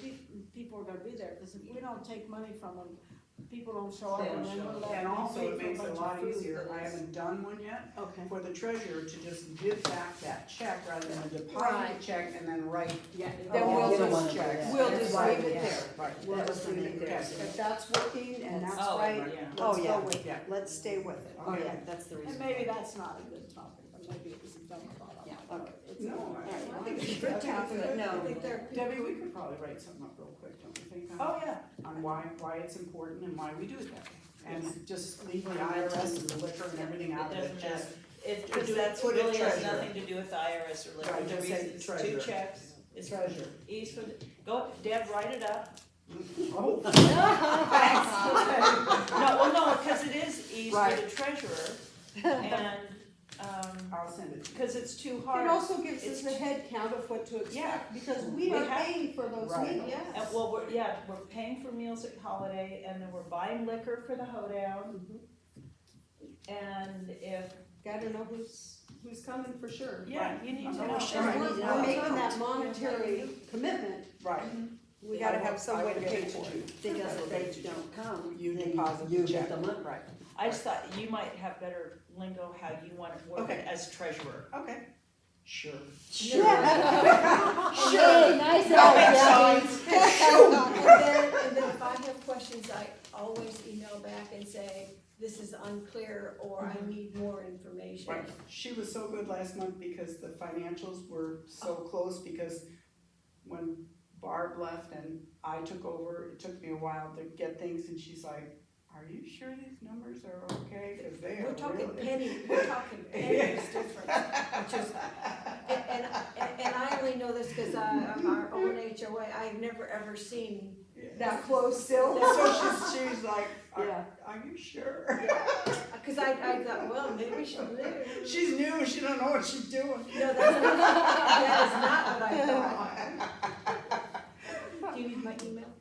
people are gonna be there. Cause if we don't take money from them, people don't show up They and don't then show we're up. left. And also, it makes it a lot food easier, that I is- haven't done one yet, Okay. for the treasurer to just give back that check rather than deposit Right. the check and then write. Yeah, Oh, then you we'll don't just, wanna do that. we'll That's just why leave we it have- there. Right. We'll That just was leave the it there. main If that's working and that's Oh, right, yeah. Oh, let's yeah. go with Yeah. it. Let's stay with it. Oh, Okay. yeah, that's the reason. And maybe that's not a good topic, but maybe it was a dumb thought on Yeah, my part. okay. It's No, not. I think think it's a good topic. that's- No. I think there. Debbie, we could probably write something up real quick, don't you think? Oh, yeah. On why it's important and why we do it that way. And just leave the IRS and the liquor and everything out It of it, doesn't just. It Because that's what really it has treasurer. nothing to do with the IRS or liquor, Right, the just say reason it's two treasurer. checks, Is Treasurer. E's for the, go, Deb, write it up. Oh. No, well, no, because it is E's for Right. the treasurer, and, I'll send it to you. because it's too It hard. also gives us It's the head count of what to Yeah. expect, because we We are have- paying for those Right. meals. And, well, we're paying for meals at Holiday, and then we're buying liquor for the hoedown, and if, Gotta know who's coming for sure. yeah, you need to Oh, know. sure. And Right. we're making that monetary commitment, Right. we gotta have some way to pay for it. Because if they don't come, You then deposit the you check. get the money. Right. I just thought you might have better lingo how you want it worded Okay. as treasurer. Okay. Sure. Sure. Hey, nice eye, Debbie. And then if I have questions, I always email back and say, this is unclear, or I need more information. Right. She was so good last month because the financials were so close, because when Barb left and I took over, it took me a while to get things, and she's like, are you sure these numbers are okay? Cause they are We're talking really. we're talking pennies difference, which is, and I only know this because I'm our own HOA, I've never ever seen. That close still? So she's like, Yeah. are you sure? Cause I thought, well, maybe she live. She's new, she don't know what she's doing. No, that is not what I thought. Do you need my email?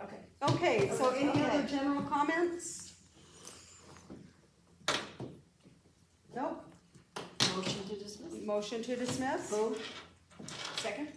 Okay. Okay, so Okay, any okay. other general comments? Nope. Motion to dismiss. Motion to dismiss? Vote. Second?